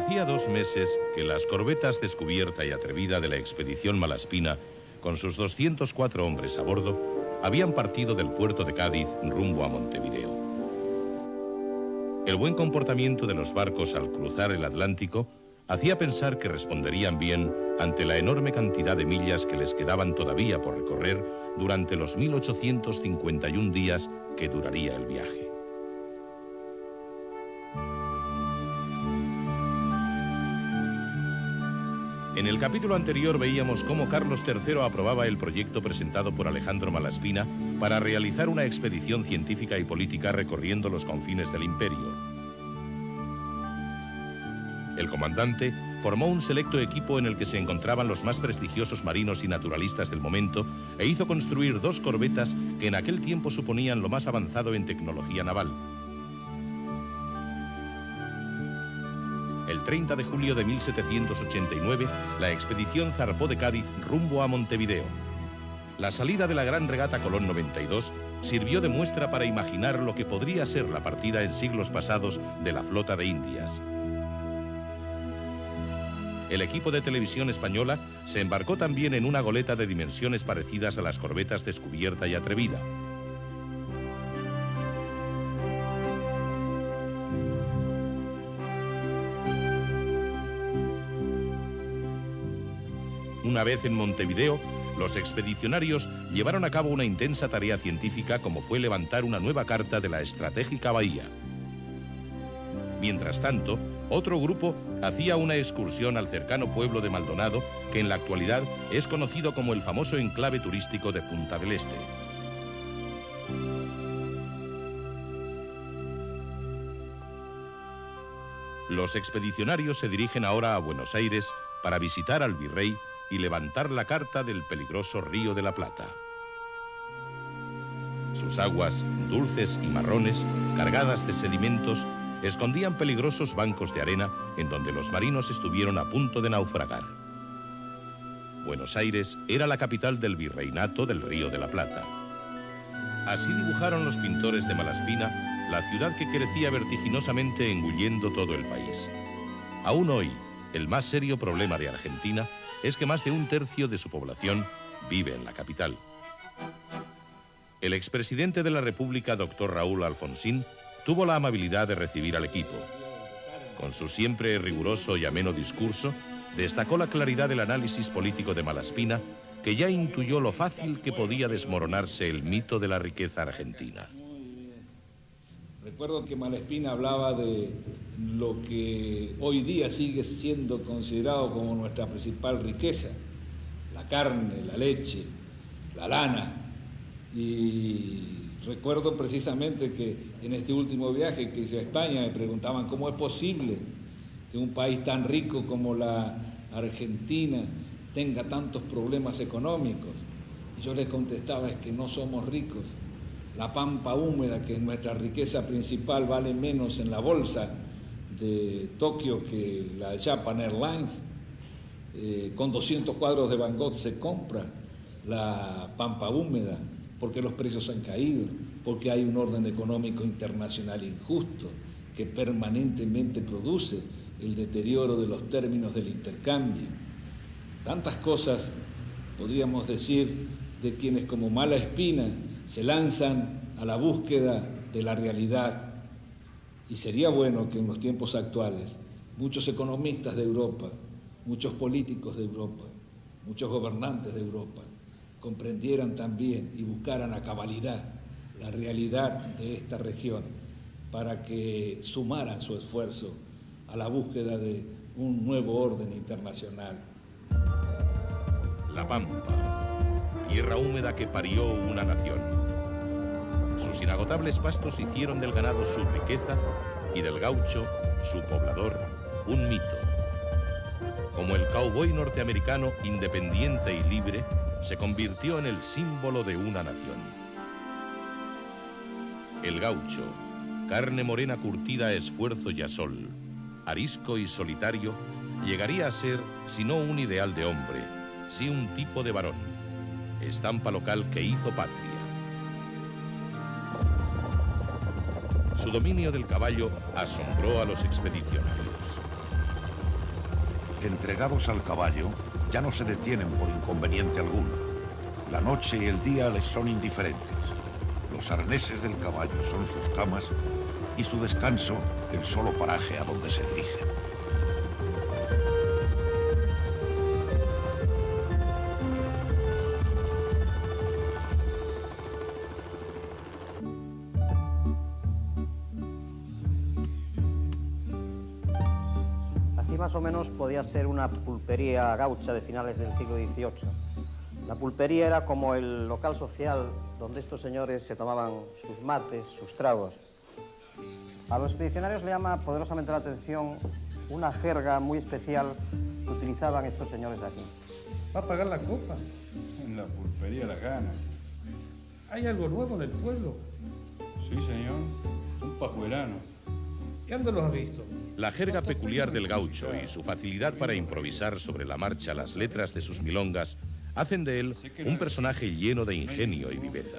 Hacía 2 meses que las corbetas Descubierta y Atrevida de la expedición Malaspina, con sus 204 hombres a bordo, habían partido del puerto de Cádiz rumbo a Montevideo. El buen comportamiento de los barcos al cruzar el Atlántico hacía pensar que responderían bien ante la enorme cantidad de millas que les quedaban todavía por recorrer durante los 1851 días que duraría el viaje. En el capítulo anterior veíamos cómo Carlos III aprobaba el proyecto presentado por Alejandro Malaspina para realizar una expedición científica y política recorriendo los confines del imperio. El comandante formó un selecto equipo en el que se encontraban los más prestigiosos marinos y naturalistas del momento e hizo construir 2 corbetas que en aquel tiempo suponían lo más avanzado en tecnología naval. El 30 de julio de 1789, la expedición zarpó de Cádiz rumbo a Montevideo. La salida de la gran regata Colón 92 sirvió de muestra para imaginar lo que podría ser la partida en siglos pasados de la flota de Indias. El equipo de televisión española se embarcó también en una goleta de dimensiones parecidas a las corbetas Descubierta y Atrevida. Una vez en Montevideo, los expedicionarios llevaron a cabo una intensa tarea científica como fue levantar una nueva carta de la estratégica bahía. Mientras tanto, otro grupo hacía una excursión al cercano pueblo de Maldonado, que en la actualidad es conocido como el famoso enclave turístico de Punta del Este. Los expedicionarios se dirigen ahora a Buenos Aires para visitar al virrey y levantar la carta del peligroso Río de la Plata. Sus aguas, dulces y marrones, cargadas de sedimentos, escondían peligrosos bancos de arena en donde los marinos estuvieron a punto de naufragar. Buenos Aires era la capital del virreinato del Río de la Plata. Así dibujaron los pintores de Malaspina la ciudad que crecía vertiginosamente engullendo todo el país. Aún hoy, el más serio problema de Argentina es que más de 1/3 de su población vive en la capital. El expresidente de la República, doctor Raúl Alfonsín, tuvo la amabilidad de recibir al equipo. Con su siempre riguroso y ameno discurso, destacó la claridad del análisis político de Malaspina, que ya intuyó lo fácil que podía desmoronarse el mito de la riqueza argentina. Recuerdo que Malaspina hablaba de lo que hoy día sigue siendo considerado como nuestra principal riqueza, la carne, la leche, la lana. Y recuerdo precisamente que en este último viaje que hice a España me preguntaban cómo es posible que un país tan rico como la Argentina tenga tantos problemas económicos. Y yo les contestaba, es que no somos ricos. La pampa húmeda, que es nuestra riqueza principal, vale menos en la bolsa de Tokio que la Japan Airlines. Con 200 cuadros de Van Gogh se compra la pampa húmeda porque los precios han caído, porque hay un orden económico internacional injusto que permanentemente produce el deterioro de los términos del intercambio. Tantas cosas podríamos decir de quienes como Malaspina se lanzan a la búsqueda de la realidad. Y sería bueno que en los tiempos actuales muchos economistas de Europa, muchos políticos de Europa, muchos gobernantes de Europa comprendieran también y buscaran a cabalidad la realidad de esta región para que sumaran su esfuerzo a la búsqueda de un nuevo orden internacional. La Pampa, tierra húmeda que parió una nación. Sus inagotables pastos hicieron del ganado su riqueza y del gaucho, su poblador, un mito. Como el cowboy norteamericano independiente y libre, se convirtió en el símbolo de una nación. El gaucho, carne morena curtida a esfuerzo y a sol, arisco y solitario, llegaría a ser, si no un ideal de hombre, sí un tipo de varón, estampa local que hizo patria. Su dominio del caballo asombró a los expedicionarios. entregados al caballo, ya no se detienen por inconveniente alguno. La noche y el día les son indiferentes. Los arneses del caballo son sus camas y su descanso el solo paraje a donde se dirigen. Así más o menos podía ser una pulpería gaucha de finales del siglo XVIII. La pulpería era como el local social donde estos señores se tomaban sus mates, sus tragos. A los expedicionarios le llama poderosamente la atención una jerga muy especial que utilizaban estos señores de aquí. ¿Va a pagar la copa? En la pulpería Las Ganas. ¿Hay algo nuevo en el pueblo? Sí, señor. Un pajuelano. ¿Y dónde los ha visto? La jerga peculiar del gaucho y su facilidad para improvisar sobre la marcha las letras de sus milongas hacen de él un personaje lleno de ingenio y viveza.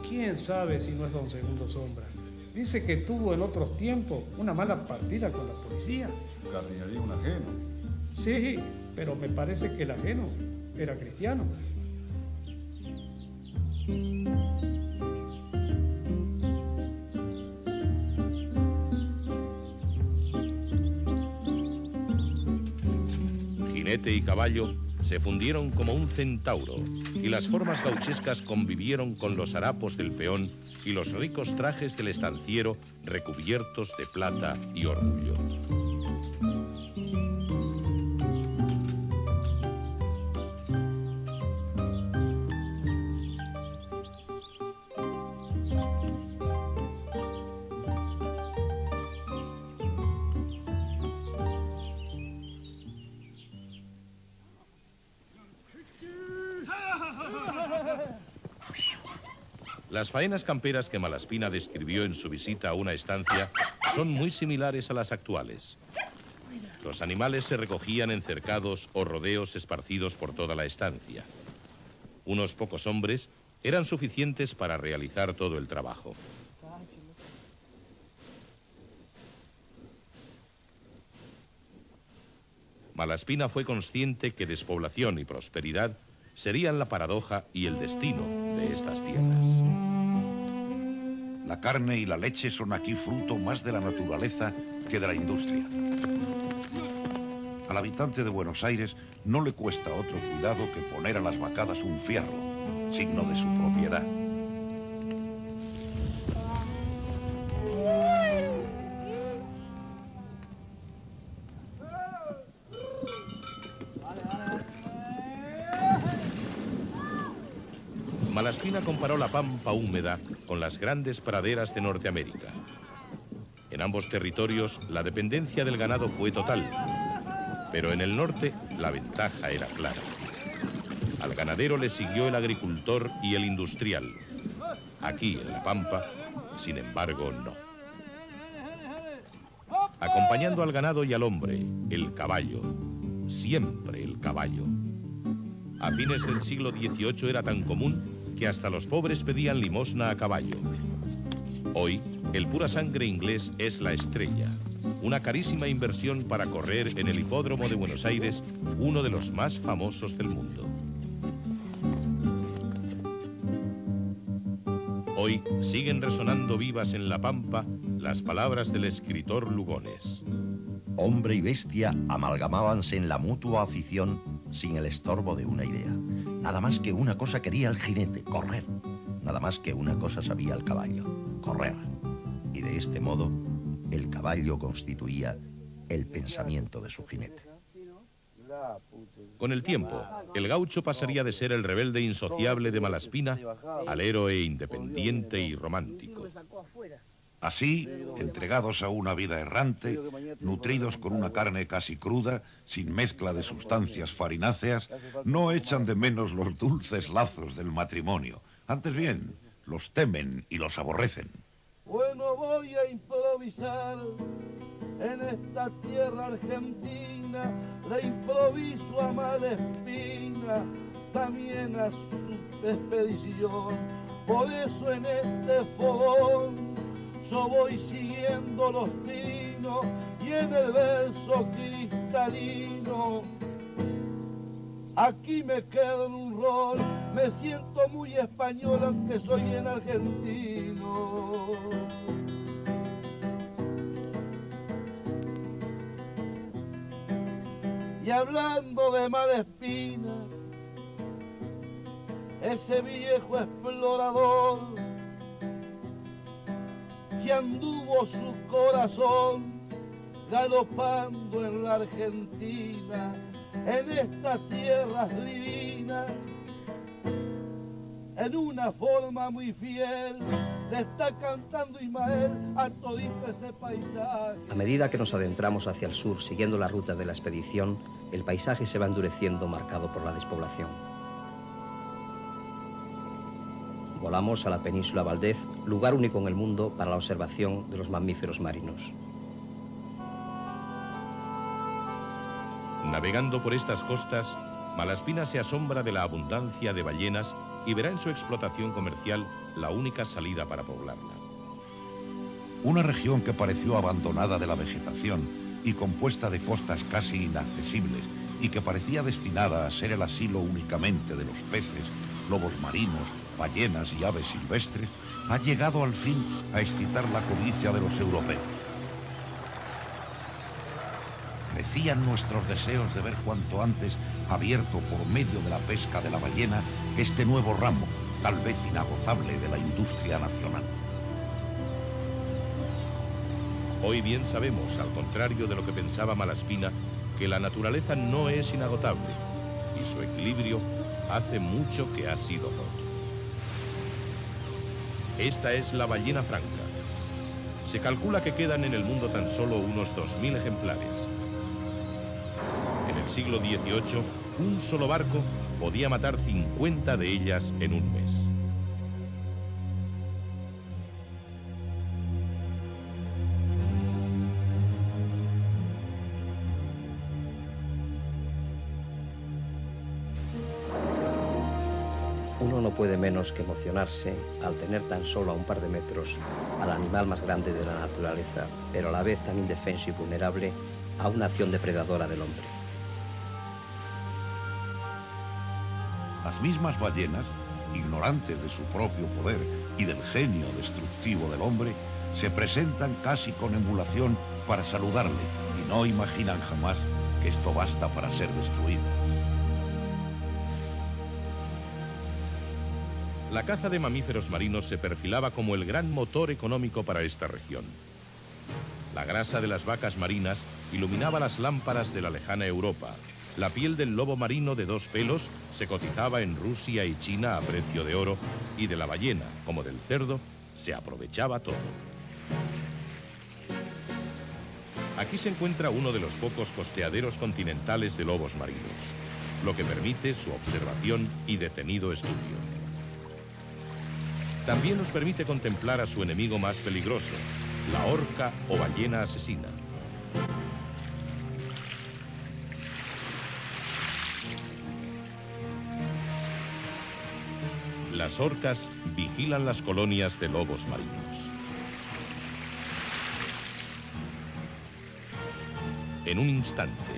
¿Quién sabe si no es don Segundo Sombra? Dice que tuvo en otros tiempos una mala partida con la policía. Carrillaría un ajeno. Sí, pero me parece que el ajeno era cristiano. Jinete y caballo se fundieron como un centauro y las formas gauchescas convivieron con los harapos del peón y los ricos trajes del estanciero recubiertos de plata y orgullo. Las faenas camperas que Malaspina describió en su visita a una estancia son muy similares a las actuales. Los animales se recogían en cercados o rodeos esparcidos por toda la estancia. Unos pocos hombres eran suficientes para realizar todo el trabajo. Malaspina fue consciente que despoblación y prosperidad serían la paradoja y el destino de estas tierras. La carne y la leche son aquí fruto más de la naturaleza que de la industria. Al habitante de Buenos Aires no le cuesta otro cuidado que poner a las vacadas un fierro, signo de su propiedad. Malaspina comparó la pampa húmeda con las grandes praderas de Norteamérica. En ambos territorios la dependencia del ganado fue total, pero en el norte la ventaja era clara. Al ganadero le siguió el agricultor y el industrial. Aquí, en la pampa, sin embargo, no. Acompañando al ganado y al hombre, el caballo, siempre el caballo. A fines del siglo XVIII era tan común que hasta los pobres pedían limosna a caballo. Hoy, el pura sangre inglés es la estrella, una carísima inversión para correr en el hipódromo de Buenos Aires, uno de los más famosos del mundo. Hoy siguen resonando vivas en la pampa las palabras del escritor Lugones. Hombre y bestia amalgamábanse en la mutua afición sin el estorbo de una idea. Nada más que una cosa quería el jinete, correr. Nada más que una cosa sabía el caballo, correr. Y de este modo, el caballo constituía el pensamiento de su jinete. Con el tiempo, el gaucho pasaría de ser el rebelde insociable de Malaspina al héroe independiente y romántico. Así, entregados a una vida errante, nutridos con una carne casi cruda, sin mezcla de sustancias farináceas, no echan de menos los dulces lazos del matrimonio. Antes bien, los temen y los aborrecen. Bueno, voy a improvisar en esta tierra argentina, la improviso a Malespina, también a su expedición. Por eso en este fogón yo voy siguiendo los trinos y y en el verso cristalino. Aquí me quedo en un rol, me siento muy español aunque soy en argentino. Y hablando de Malespina, ese viejo explorador que anduvo su corazón galopando en la Argentina, en estas tierras divinas, en una forma muy fiel, le está cantando Ismael a todito ese paisaje. A medida que nos adentramos hacia el sur, siguiendo la ruta de la expedición, el paisaje se va endureciendo, marcado por la despoblación. Volamos a la península Valdez, lugar único en el mundo para la observación de los mamíferos marinos. Navegando por estas costas, Malaspina se asombra de la abundancia de ballenas y verá en su explotación comercial la única salida para poblarla. Una región que pareció abandonada de la vegetación y compuesta de costas casi inaccesibles y que parecía destinada a ser el asilo únicamente de los peces, lobos marinos, ballenas y aves silvestres, ha llegado al fin a excitar la codicia de los europeos. Crecían nuestros deseos de ver cuanto antes abierto por medio de la pesca de la ballena este nuevo ramo, tal vez inagotable, de la industria nacional. Hoy bien sabemos, al contrario de lo que pensaba Malaspina, que la naturaleza no es inagotable y su equilibrio hace mucho que ha sido roto. Esta es la ballena franca. Se calcula que quedan en el mundo tan solo unos 2000 ejemplares. En el siglo XVIII, un solo barco podía matar 50 de ellas en un mes. Uno no puede menos que emocionarse al tener tan solo a un par de metros al animal más grande de la naturaleza, pero a la vez tan indefenso y vulnerable a una acción depredadora del hombre. Las mismas ballenas, ignorantes de su propio poder y del genio destructivo del hombre, se presentan casi con emulación para saludarle y no imaginan jamás que esto basta para ser destruida. La caza de mamíferos marinos se perfilaba como el gran motor económico para esta región. La grasa de las vacas marinas iluminaba las lámparas de la lejana Europa. La piel del lobo marino de 2 pelos se cotizaba en Rusia y China a precio de oro, y de la ballena, como del cerdo, se aprovechaba todo. Aquí se encuentra uno de los pocos costeaderos continentales de lobos marinos, lo que permite su observación y detenido estudio. También nos permite contemplar a su enemigo más peligroso, la orca o ballena asesina. Las orcas vigilan las colonias de lobos marinos. En un instante,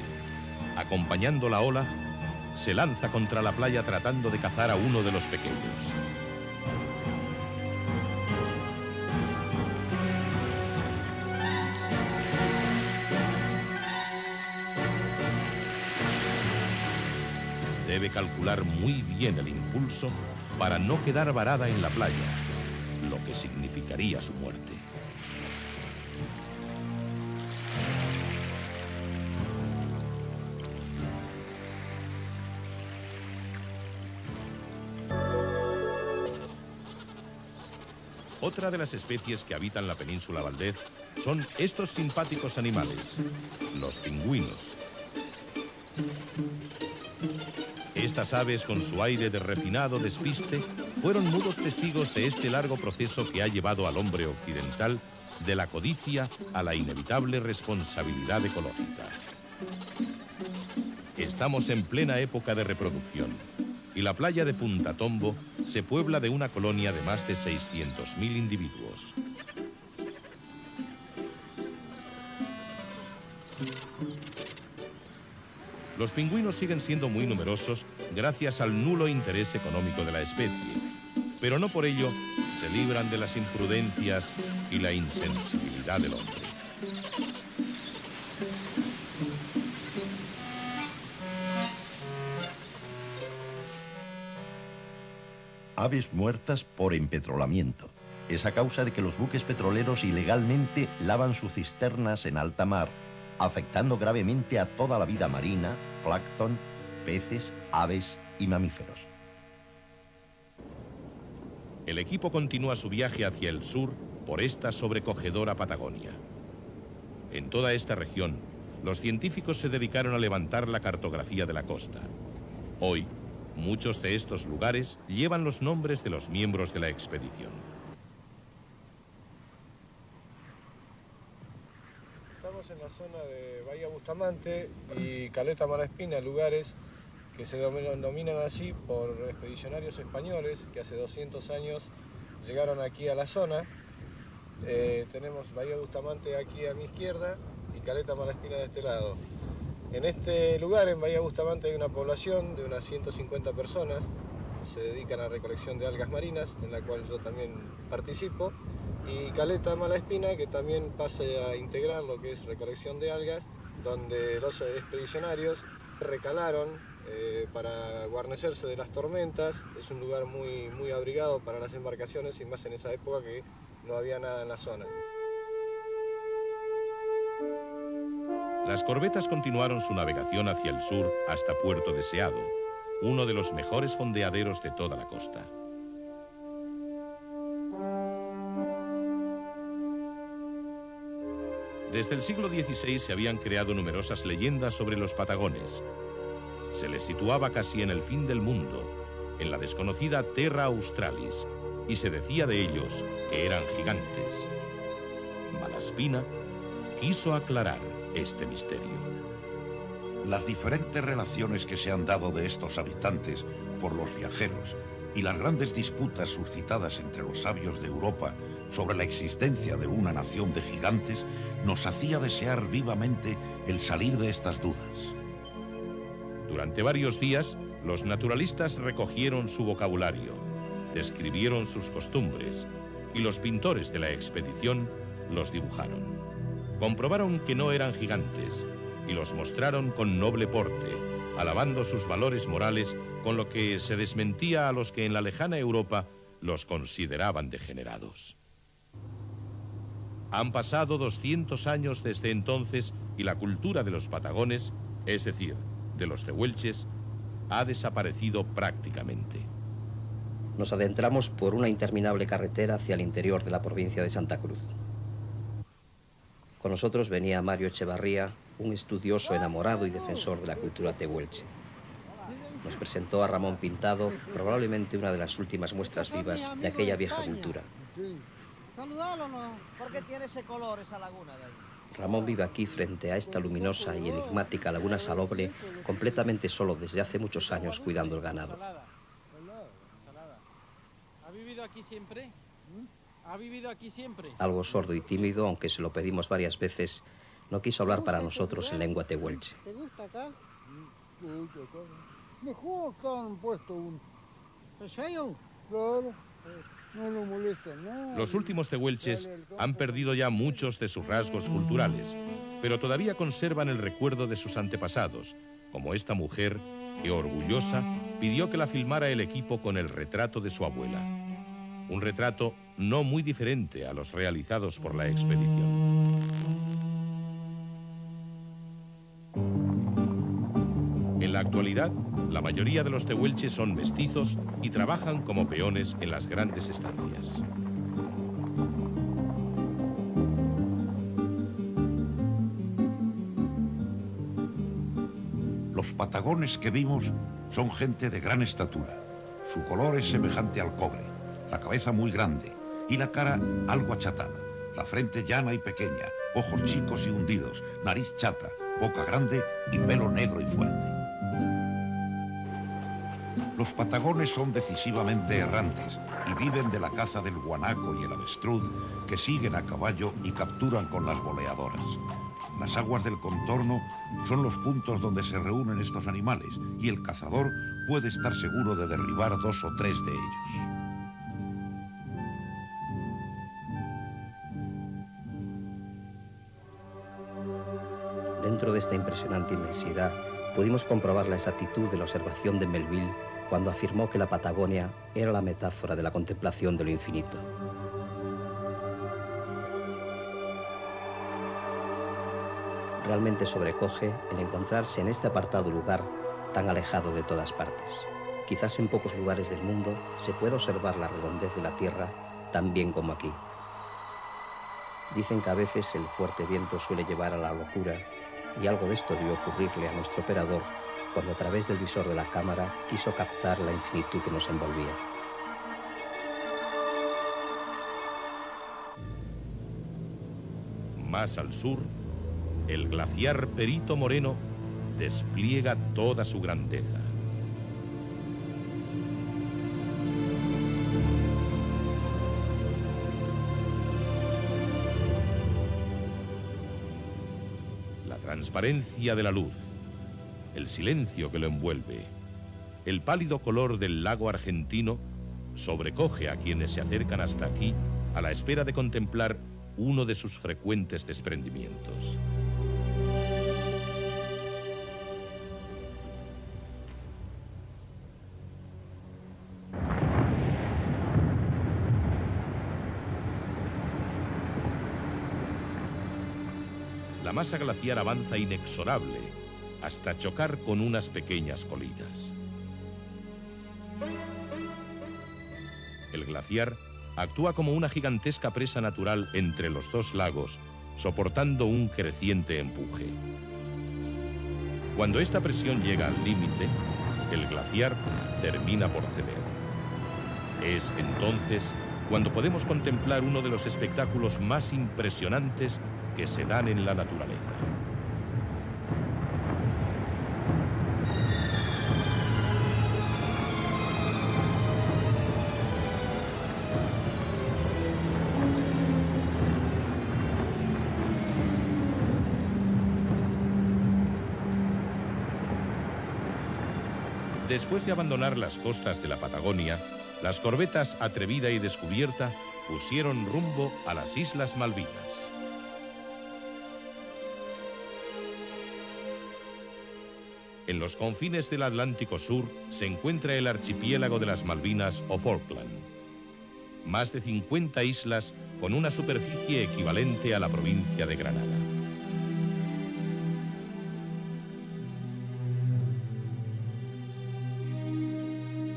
acompañando la ola, se lanza contra la playa tratando de cazar a uno de los pequeños. Debe calcular muy bien el impulso para no quedar varada en la playa, lo que significaría su muerte. Otra de las especies que habitan la península Valdez son estos simpáticos animales, los pingüinos. Estas aves, con su aire de refinado despiste, fueron mudos testigos de este largo proceso que ha llevado al hombre occidental de la codicia a la inevitable responsabilidad ecológica. Estamos en plena época de reproducción y la playa de Punta Tombo se puebla de una colonia de más de 600.000 individuos. Los pingüinos siguen siendo muy numerosos gracias al nulo interés económico de la especie, pero no por ello se libran de las imprudencias y la insensibilidad del hombre. Aves muertas por empetrolamiento. Es a causa de que los buques petroleros ilegalmente lavan sus cisternas en alta mar, afectando gravemente a toda la vida marina, plancton, peces, aves y mamíferos. El equipo continúa su viaje hacia el sur por esta sobrecogedora Patagonia. En toda esta región, los científicos se dedicaron a levantar la cartografía de la costa. Hoy, muchos de estos lugares llevan los nombres de los miembros de la expedición. Estamos en la zona de Bahía Bustamante y Caleta Malaspina, lugares que se dominan así por expedicionarios españoles que hace 200 años llegaron aquí a la zona. Tenemos Bahía Bustamante aquí a mi izquierda y Caleta Malaspina de este lado. En este lugar, en Bahía Bustamante, hay una población de unas 150 personas que se dedican a la recolección de algas marinas, en la cual yo también participo, y Caleta Malaspina, que también pasa a integrar lo que es recolección de algas, donde los expedicionarios recalaron para guarnecerse de las tormentas. Es un lugar muy abrigado para las embarcaciones, y más en esa época que no había nada en la zona. Las corbetas continuaron su navegación hacia el sur hasta Puerto Deseado, uno de los mejores fondeaderos de toda la costa. Desde el siglo XVI se habían creado numerosas leyendas sobre los patagones. Se les situaba casi en el fin del mundo, en la desconocida Terra Australis, y se decía de ellos que eran gigantes. Malaspina quiso aclarar este misterio. Las diferentes relaciones que se han dado de estos habitantes por los viajeros y las grandes disputas suscitadas entre los sabios de Europa sobre la existencia de una nación de gigantes nos hacía desear vivamente el salir de estas dudas. Durante varios días, los naturalistas recogieron su vocabulario, describieron sus costumbres y los pintores de la expedición los dibujaron. Comprobaron que no eran gigantes y los mostraron con noble porte, alabando sus valores morales, con lo que se desmentía a los que en la lejana Europa los consideraban degenerados. Han pasado 200 años desde entonces y la cultura de los patagones, es decir, de los tehuelches, ha desaparecido prácticamente. Nos adentramos por una interminable carretera hacia el interior de la provincia de Santa Cruz. Con nosotros venía Mario Echevarría, un estudioso, enamorado y defensor de la cultura tehuelche. Nos presentó a Ramón Pintado, probablemente una de las últimas muestras vivas de aquella vieja cultura. Saludalo, ¿no? ¿Por qué tiene ese color esa laguna de ahí? Ramón vive aquí frente a esta luminosa y enigmática laguna salobre, completamente solo desde hace muchos años cuidando el ganado. ¿Ha vivido aquí siempre? ¿Ha vivido aquí siempre? Algo sordo y tímido, aunque se lo pedimos varias veces, no quiso hablar para nosotros en lengua tehuelche. ¿Te gusta acá? Mejor acá han puesto un... Pues hay un... Claro, no lo molesta nada. Los últimos tehuelches han perdido ya muchos de sus rasgos culturales, pero todavía conservan el recuerdo de sus antepasados, como esta mujer que, orgullosa, pidió que la filmara el equipo con el retrato de su abuela. Un retrato no muy diferente a los realizados por la expedición. En la actualidad, la mayoría de los tehuelches son mestizos y trabajan como peones en las grandes estancias. Los patagones que vimos son gente de gran estatura. Su color es semejante al cobre, la cabeza muy grande y la cara algo achatada, la frente llana y pequeña, ojos chicos y hundidos, nariz chata, boca grande y pelo negro y fuerte. Los patagones son decisivamente errantes y viven de la caza del guanaco y el avestruz, que siguen a caballo y capturan con las boleadoras. Las aguas del contorno son los puntos donde se reúnen estos animales y el cazador puede estar seguro de derribar 2 o 3 de ellos. Dentro de esta impresionante inmensidad, pudimos comprobar la exactitud de la observación de Melville cuando afirmó que la Patagonia era la metáfora de la contemplación de lo infinito. Realmente sobrecoge el encontrarse en este apartado lugar tan alejado de todas partes. Quizás en pocos lugares del mundo se pueda observar la redondez de la Tierra tan bien como aquí. Dicen que a veces el fuerte viento suele llevar a la locura, y algo de esto debió ocurrirle a nuestro operador cuando a través del visor de la cámara quiso captar la infinitud que nos envolvía. Más al sur, el glaciar Perito Moreno despliega toda su grandeza. La transparencia de la luz, el silencio que lo envuelve, el pálido color del lago argentino sobrecoge a quienes se acercan hasta aquí a la espera de contemplar uno de sus frecuentes desprendimientos. La masa glaciar avanza inexorable hasta chocar con unas pequeñas colinas. El glaciar actúa como una gigantesca presa natural entre los 2 lagos, soportando un creciente empuje. Cuando esta presión llega al límite, el glaciar termina por ceder. Es entonces cuando podemos contemplar uno de los espectáculos más impresionantes que se dan en la naturaleza. Después de abandonar las costas de la Patagonia, las corbetas Atrevida y Descubierta pusieron rumbo a las Islas Malvinas. En los confines del Atlántico Sur se encuentra el archipiélago de las Malvinas o Falkland. Más de 50 islas con una superficie equivalente a la provincia de Granada.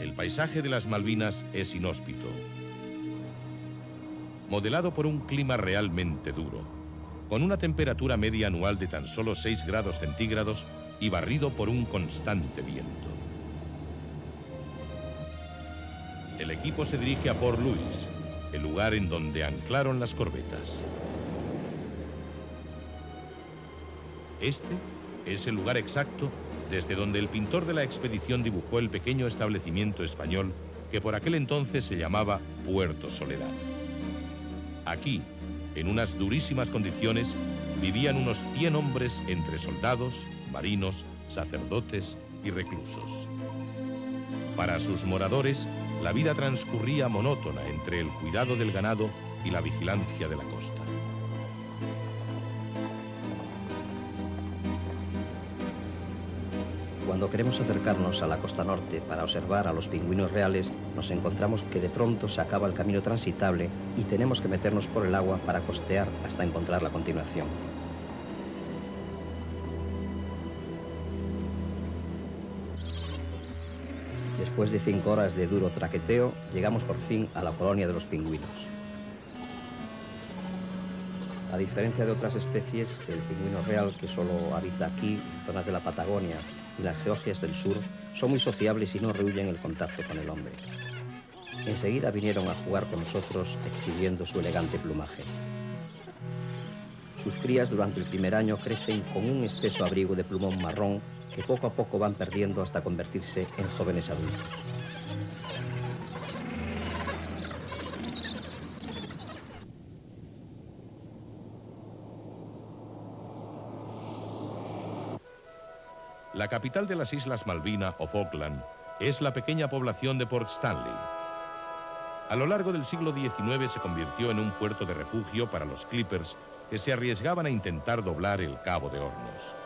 El paisaje de las Malvinas es inhóspito, modelado por un clima realmente duro, con una temperatura media anual de tan solo 6 grados centígrados y barrido por un constante viento. El equipo se dirige a Port Louis, el lugar en donde anclaron las corbetas. Este es el lugar exacto desde donde el pintor de la expedición dibujó el pequeño establecimiento español que por aquel entonces se llamaba Puerto Soledad. Aquí, en unas durísimas condiciones, vivían unos 100 hombres entre soldados, marinos, sacerdotes y reclusos. Para sus moradores, la vida transcurría monótona entre el cuidado del ganado y la vigilancia de la costa. Cuando queremos acercarnos a la costa norte para observar a los pingüinos reales, nos encontramos que de pronto se acaba el camino transitable y tenemos que meternos por el agua para costear hasta encontrar la continuación. Después de 5 horas de duro traqueteo, llegamos por fin a la colonia de los pingüinos. A diferencia de otras especies, el pingüino real, que solo habita aquí, en zonas de la Patagonia y las Georgias del sur, son muy sociables y no rehuyen el contacto con el hombre. Enseguida vinieron a jugar con nosotros, exhibiendo su elegante plumaje. Sus crías durante el primer año crecen con un espeso abrigo de plumón marrón que poco a poco van perdiendo hasta convertirse en jóvenes adultos. La capital de las Islas Malvina o Falkland es la pequeña población de Port Stanley. A lo largo del siglo XIX se convirtió en un puerto de refugio para los clippers que se arriesgaban a intentar doblar el Cabo de Hornos.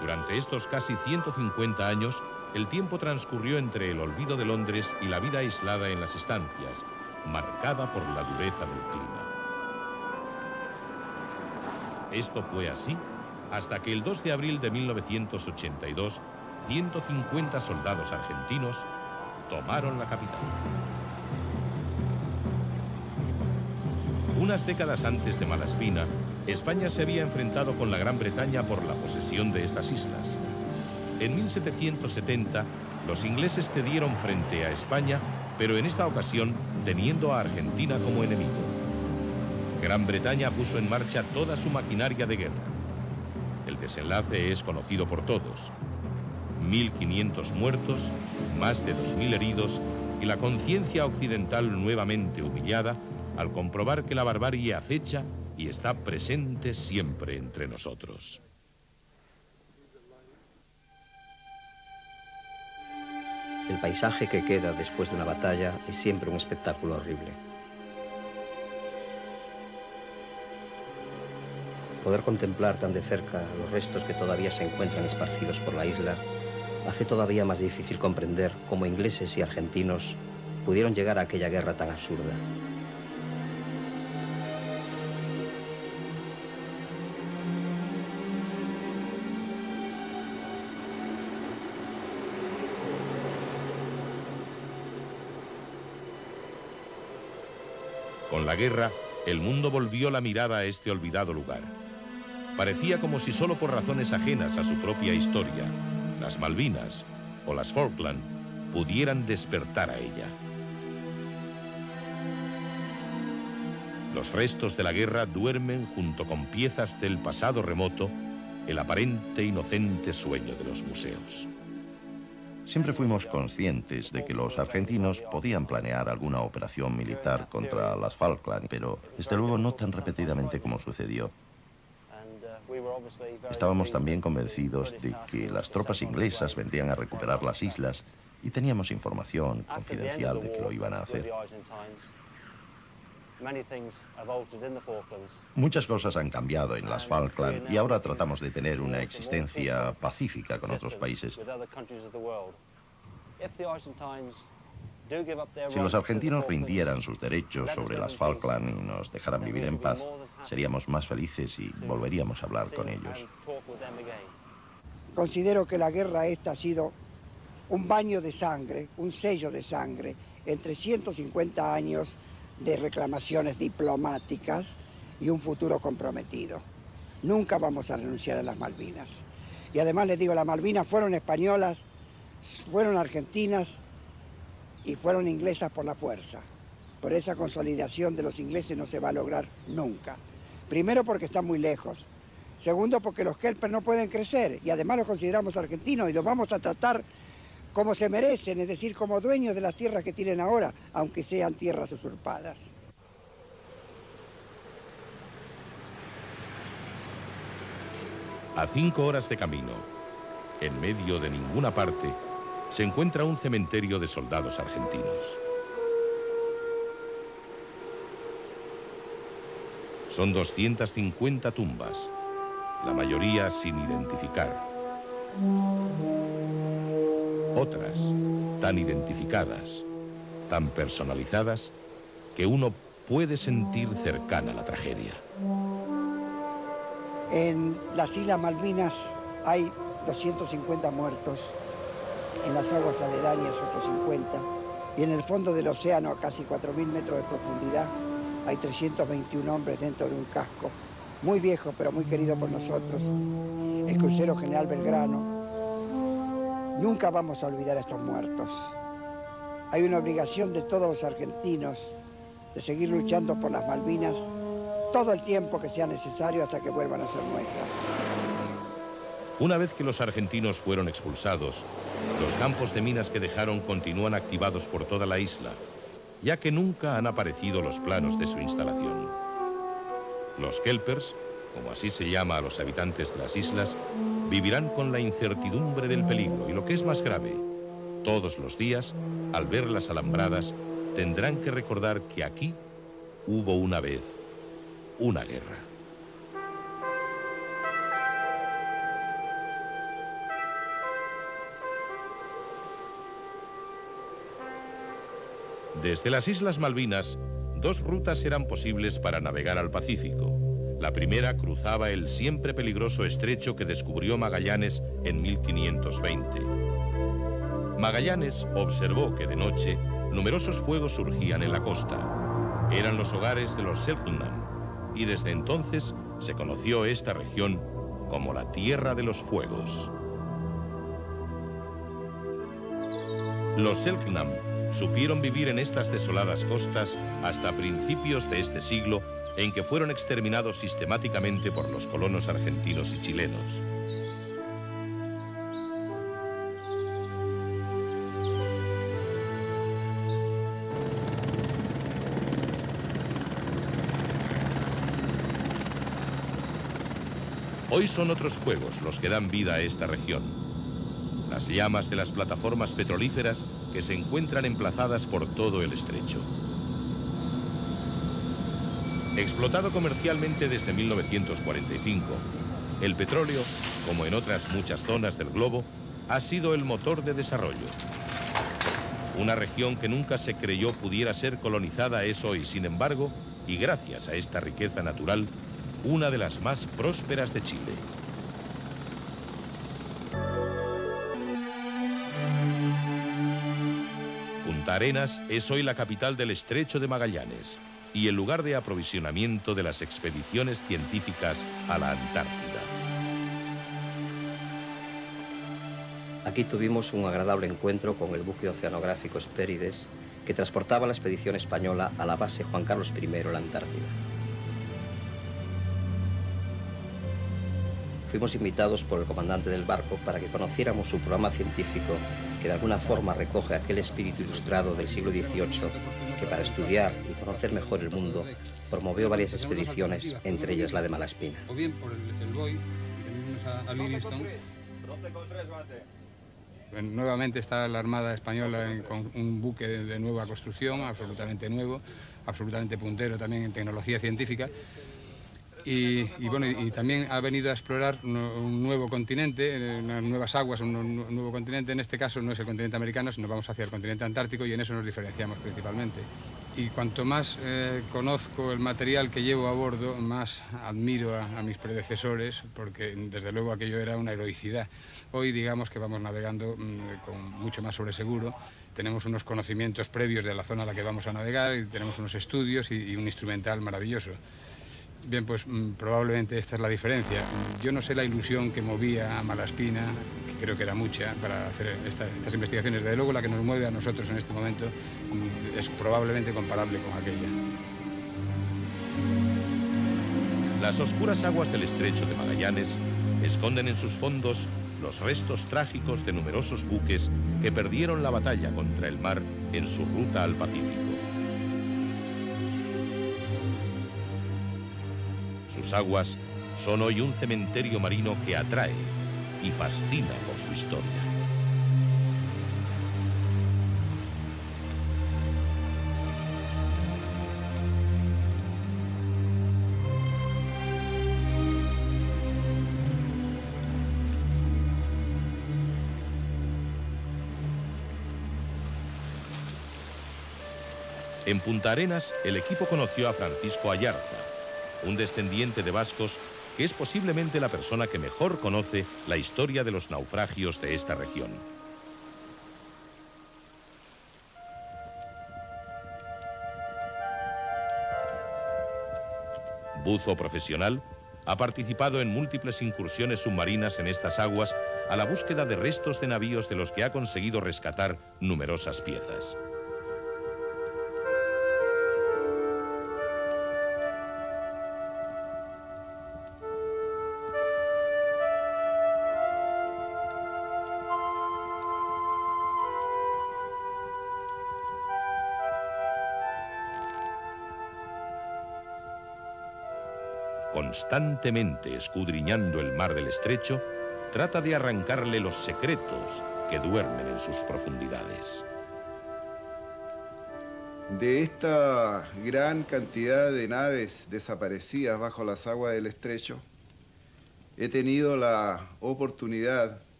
Durante estos casi 150 años, el tiempo transcurrió entre el olvido de Londres y la vida aislada en las estancias, marcada por la dureza del clima. Esto fue así hasta que el 2 de abril de 1982, 150 soldados argentinos tomaron la capital. Unas décadas antes de Malaspina, España se había enfrentado con la Gran Bretaña por la posesión de estas islas. En 1770, los ingleses cedieron frente a España, pero en esta ocasión teniendo a Argentina como enemigo. Gran Bretaña puso en marcha toda su maquinaria de guerra. El desenlace es conocido por todos. 1.500 muertos, más de 2.000 heridos y la conciencia occidental nuevamente humillada al comprobar que la barbarie acecha y está presente siempre entre nosotros. El paisaje que queda después de una batalla es siempre un espectáculo horrible. Poder contemplar tan de cerca los restos que todavía se encuentran esparcidos por la isla hace todavía más difícil comprender cómo ingleses y argentinos pudieron llegar a aquella guerra tan absurda. Con la guerra, el mundo volvió la mirada a este olvidado lugar. Parecía como si solo por razones ajenas a su propia historia, las Malvinas o las Falkland pudieran despertar a ella. Los restos de la guerra duermen junto con piezas del pasado remoto, el aparente inocente sueño de los museos. Siempre fuimos conscientes de que los argentinos podían planear alguna operación militar contra las Falkland, pero desde luego no tan repetidamente como sucedió. Estábamos también convencidos de que las tropas inglesas vendrían a recuperar las islas y teníamos información confidencial de que lo iban a hacer. Muchas cosas han cambiado en las Falkland y ahora tratamos de tener una existencia pacífica con otros países. Si los argentinos rindieran sus derechos sobre las Falkland y nos dejaran vivir en paz, seríamos más felices y volveríamos a hablar con ellos. Considero que la guerra esta ha sido un baño de sangre, un sello de sangre, entre 150 años de reclamaciones diplomáticas y un futuro comprometido. Nunca vamos a renunciar a las Malvinas. Y además les digo, las Malvinas fueron españolas, fueron argentinas y fueron inglesas por la fuerza. Por esa consolidación de los ingleses no se va a lograr nunca. Primero porque están muy lejos. Segundo porque los kelpers no pueden crecer y además los consideramos argentinos y los vamos a tratar como se merecen, es decir, como dueños de las tierras que tienen ahora, aunque sean tierras usurpadas. A 5 horas de camino, en medio de ninguna parte, se encuentra un cementerio de soldados argentinos. Son 250 tumbas, la mayoría sin identificar. Otras tan identificadas, tan personalizadas, que uno puede sentir cercana la tragedia. En las Islas Malvinas hay 250 muertos, en las aguas aledañas otros 50, y en el fondo del océano, a casi 4.000 metros de profundidad, hay 321 hombres dentro de un casco, muy viejo pero muy querido por nosotros, el crucero General Belgrano. Nunca vamos a olvidar a estos muertos. Hay una obligación de todos los argentinos de seguir luchando por las Malvinas todo el tiempo que sea necesario hasta que vuelvan a ser nuestras. Una vez que los argentinos fueron expulsados, los campos de minas que dejaron continúan activados por toda la isla, ya que nunca han aparecido los planos de su instalación. Los kelpers, como así se llama a los habitantes de las islas, vivirán con la incertidumbre del peligro y, lo que es más grave, todos los días, al ver las alambradas, tendrán que recordar que aquí hubo una vez una guerra. Desde las Islas Malvinas, dos rutas eran posibles para navegar al Pacífico. La primera cruzaba el siempre peligroso estrecho que descubrió Magallanes en 1520. Magallanes observó que de noche numerosos fuegos surgían en la costa. Eran los hogares de los Selknam, y desde entonces se conoció esta región como la Tierra de los Fuegos. Los Selknam supieron vivir en estas desoladas costas hasta principios de este siglo, en que fueron exterminados sistemáticamente por los colonos argentinos y chilenos. Hoy son otros fuegos los que dan vida a esta región. Las llamas de las plataformas petrolíferas que se encuentran emplazadas por todo el estrecho. Explotado comercialmente desde 1945, el petróleo, como en otras muchas zonas del globo, ha sido el motor de desarrollo. Una región que nunca se creyó pudiera ser colonizada es hoy, sin embargo, y gracias a esta riqueza natural, una de las más prósperas de Chile. Punta Arenas es hoy la capital del Estrecho de Magallanes y el lugar de aprovisionamiento de las expediciones científicas a la Antártida. Aquí tuvimos un agradable encuentro con el buque oceanográfico Hespérides, que transportaba la expedición española a la base Juan Carlos I en la Antártida. Fuimos invitados por el comandante del barco para que conociéramos su programa científico, que de alguna forma recoge aquel espíritu ilustrado del siglo XVIII, que para estudiar y conocer mejor el mundo, promovió varias expediciones, entre ellas la de Malaspina. O bien por el Boy, venimos a Livingstone. Nuevamente está la Armada Española con un buque de nueva construcción, absolutamente nuevo, absolutamente puntero también en tecnología científica. Y bueno, y también ha venido a explorar un nuevo continente, unas nuevas aguas, un nuevo continente. En este caso no es el continente americano, sino vamos hacia el continente antártico, y en eso nos diferenciamos principalmente. Y cuanto más conozco el material que llevo a bordo, más admiro a mis predecesores, porque desde luego aquello era una heroicidad. Hoy digamos que vamos navegando con mucho más sobreseguro, tenemos unos conocimientos previos de la zona a la que vamos a navegar, y tenemos unos estudios y un instrumental maravilloso. Bien, pues probablemente esta es la diferencia. Yo no sé la ilusión que movía a Malaspina, que creo que era mucha, para hacer estas investigaciones. Desde luego la que nos mueve a nosotros en este momento es probablemente comparable con aquella. Las oscuras aguas del Estrecho de Magallanes esconden en sus fondos los restos trágicos de numerosos buques que perdieron la batalla contra el mar en su ruta al Pacífico. Sus aguas son hoy un cementerio marino que atrae y fascina por su historia. En Punta Arenas, el equipo conoció a Francisco Ayarza, un descendiente de vascos que es posiblemente la persona que mejor conoce la historia de los naufragios de esta región. Buzo profesional, ha participado en múltiples incursiones submarinas en estas aguas a la búsqueda de restos de navíos de los que ha conseguido rescatar numerosas piezas. constantemente escudriñando el mar del estrecho, trata de arrancarle los secretos que duermen en sus profundidades. De esta gran cantidad de naves desaparecidas bajo las aguas del estrecho, he tenido la oportunidad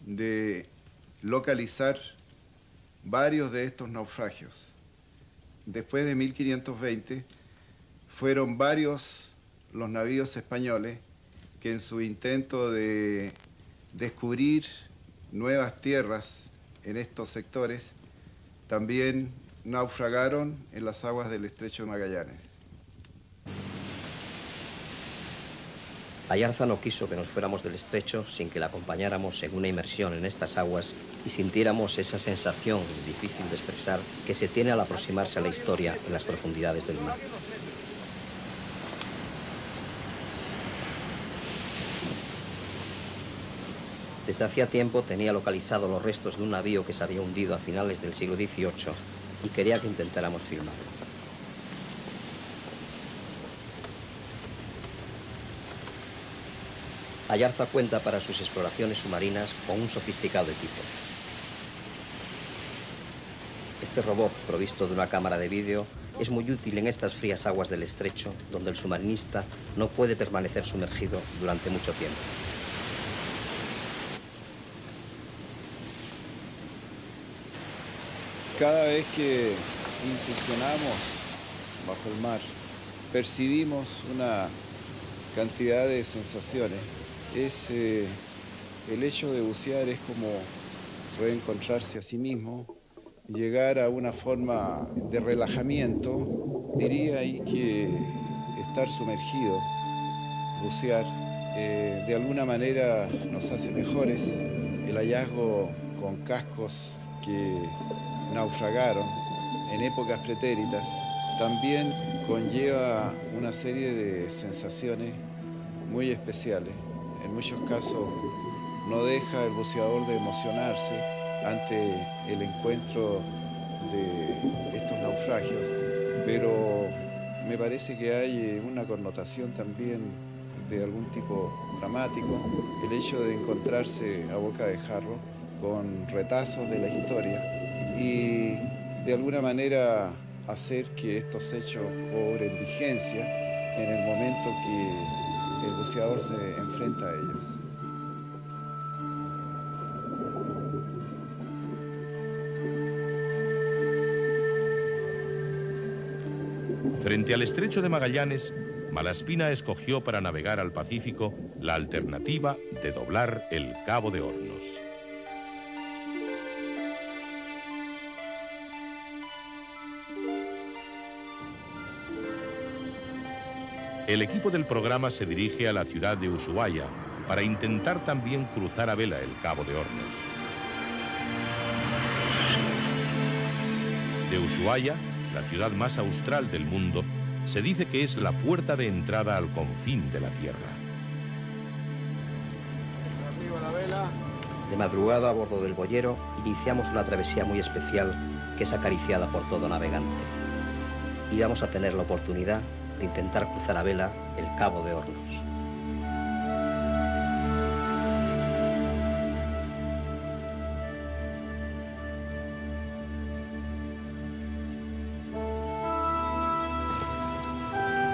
de localizar varios de estos naufragios. Después de 1520, fueron varios los navíos españoles que en su intento de descubrir nuevas tierras en estos sectores, también naufragaron en las aguas del Estrecho de Magallanes. Ayarza no quiso que nos fuéramos del estrecho sin que la acompañáramos en una inmersión en estas aguas y sintiéramos esa sensación difícil de expresar que se tiene al aproximarse a la historia en las profundidades del mar. Desde hacía tiempo tenía localizado los restos de un navío que se había hundido a finales del siglo XVIII y quería que intentáramos filmarlo. Ayarza cuenta para sus exploraciones submarinas con un sofisticado equipo. Este robot, provisto de una cámara de vídeo, es muy útil en estas frías aguas del estrecho, donde el submarinista no puede permanecer sumergido durante mucho tiempo. Cada vez que incursionamos bajo el mar, percibimos una cantidad de sensaciones. El hecho de bucear es como reencontrarse a sí mismo, llegar a una forma de relajamiento. Diría ahí que estar sumergido, bucear, de alguna manera nos hace mejores. El hallazgo con cascos que naufragaron en épocas pretéritas también conlleva una serie de sensaciones muy especiales. En muchos casos no deja el buceador de emocionarse ante el encuentro de estos naufragios, pero me parece que hay una connotación también de algún tipo dramático, el hecho de encontrarse a boca de jarro con retazos de la historia y de alguna manera hacer que estos hechos cobren vigencia en el momento que el buceador se enfrenta a ellos. Frente al estrecho de Magallanes, Malaspina escogió para navegar al Pacífico la alternativa de doblar el Cabo de Hornos. El equipo del programa se dirige a la ciudad de Ushuaia para intentar también cruzar a vela el Cabo de Hornos. De Ushuaia, la ciudad más austral del mundo, se dice que es la puerta de entrada al confín de la Tierra. De madrugada, a bordo del boyero, iniciamos una travesía muy especial que es acariciada por todo navegante. Y vamos a tener la oportunidad de intentar cruzar a vela el Cabo de Hornos.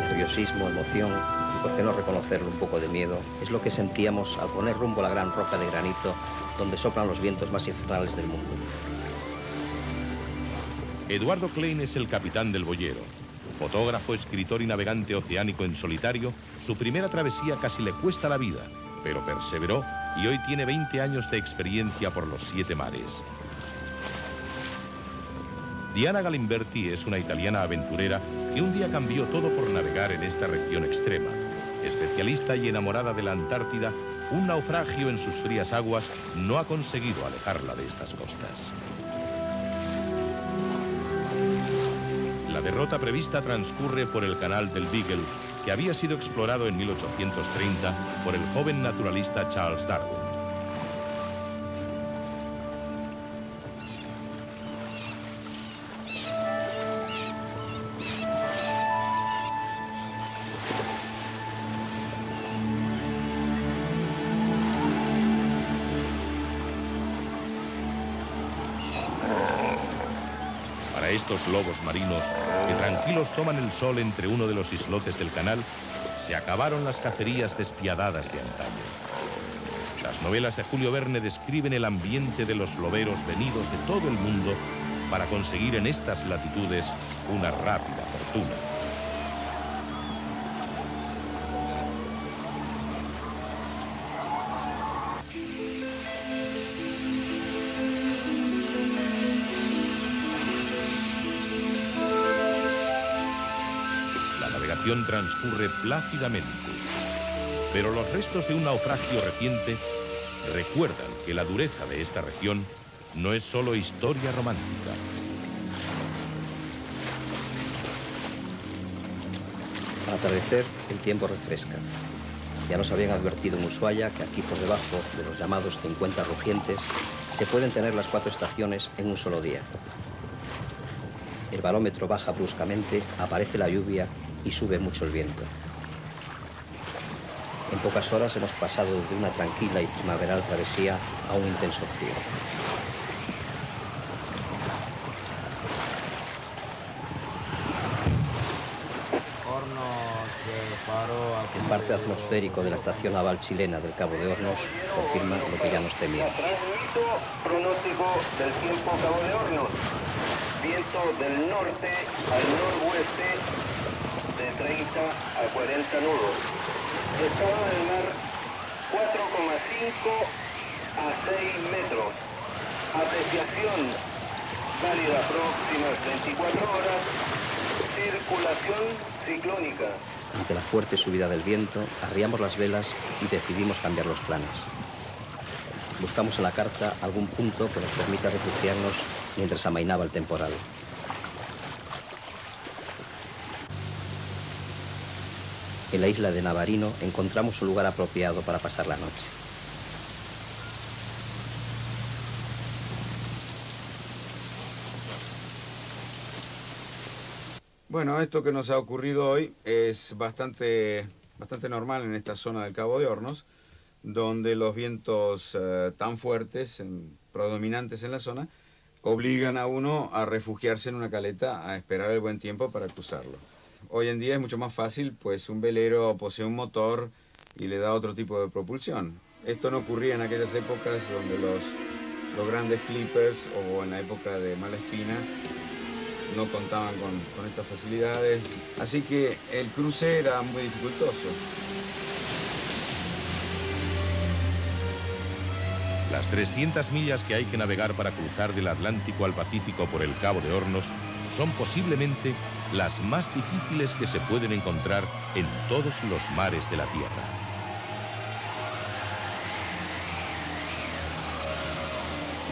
Nerviosismo, emoción y, por qué no reconocerlo, un poco de miedo, es lo que sentíamos al poner rumbo a la gran roca de granito donde soplan los vientos más infernales del mundo. Eduardo Klein es el capitán del boyero. Fotógrafo, escritor y navegante oceánico en solitario, su primera travesía casi le cuesta la vida, pero perseveró y hoy tiene 20 años de experiencia por los 7 mares. Diana Galimberti es una italiana aventurera que un día cambió todo por navegar en esta región extrema. Especialista y enamorada de la Antártida, un naufragio en sus frías aguas no ha conseguido alejarla de estas costas. La derrota prevista transcurre por el canal del Beagle, que había sido explorado en 1830 por el joven naturalista Charles Darwin. estos lobos marinos, que tranquilos toman el sol entre uno de los islotes del canal, se acabaron las cacerías despiadadas de antaño. Las novelas de Julio Verne describen el ambiente de los loberos venidos de todo el mundo para conseguir en estas latitudes una rápida fortuna. La navegación transcurre plácidamente, pero los restos de un naufragio reciente recuerdan que la dureza de esta región no es solo historia romántica. Al atardecer, el tiempo refresca. Ya nos habían advertido en Ushuaia que aquí por debajo de los llamados 50 rugientes se pueden tener las 4 estaciones en un solo día. El barómetro baja bruscamente, aparece la lluvia y sube mucho el viento. En pocas horas hemos pasado de una tranquila y primaveral travesía a un intenso frío. El parte atmosférico de la estación naval chilena del Cabo de Hornos confirma lo que ya nos temíamos. Transmito pronóstico del tiempo Cabo de Hornos. Viento del norte al noroeste de 30 a 40 nudos. Estado del mar 4,5 a 6 metros. Apreciación válida próximas 24 horas. Circulación ciclónica. Ante la fuerte subida del viento, arriamos las velas y decidimos cambiar los planes. Buscamos en la carta algún punto que nos permita refugiarnos mientras amainaba el temporal. En la isla de Navarino encontramos un lugar apropiado para pasar la noche. Bueno, esto que nos ha ocurrido hoy es bastante normal en esta zona del Cabo de Hornos, donde los vientos tan fuertes, predominantes en la zona, obligan a uno a refugiarse en una caleta a esperar el buen tiempo para cruzarlo. Hoy en día es mucho más fácil, pues un velero posee un motor y le da otro tipo de propulsión. Esto no ocurría en aquellas épocas donde los grandes clippers o en la época de Malespina no contaban con estas facilidades, así que el cruce era muy dificultoso. Las 300 millas que hay que navegar para cruzar del Atlántico al Pacífico por el Cabo de Hornos son posiblemente las más difíciles que se pueden encontrar en todos los mares de la Tierra.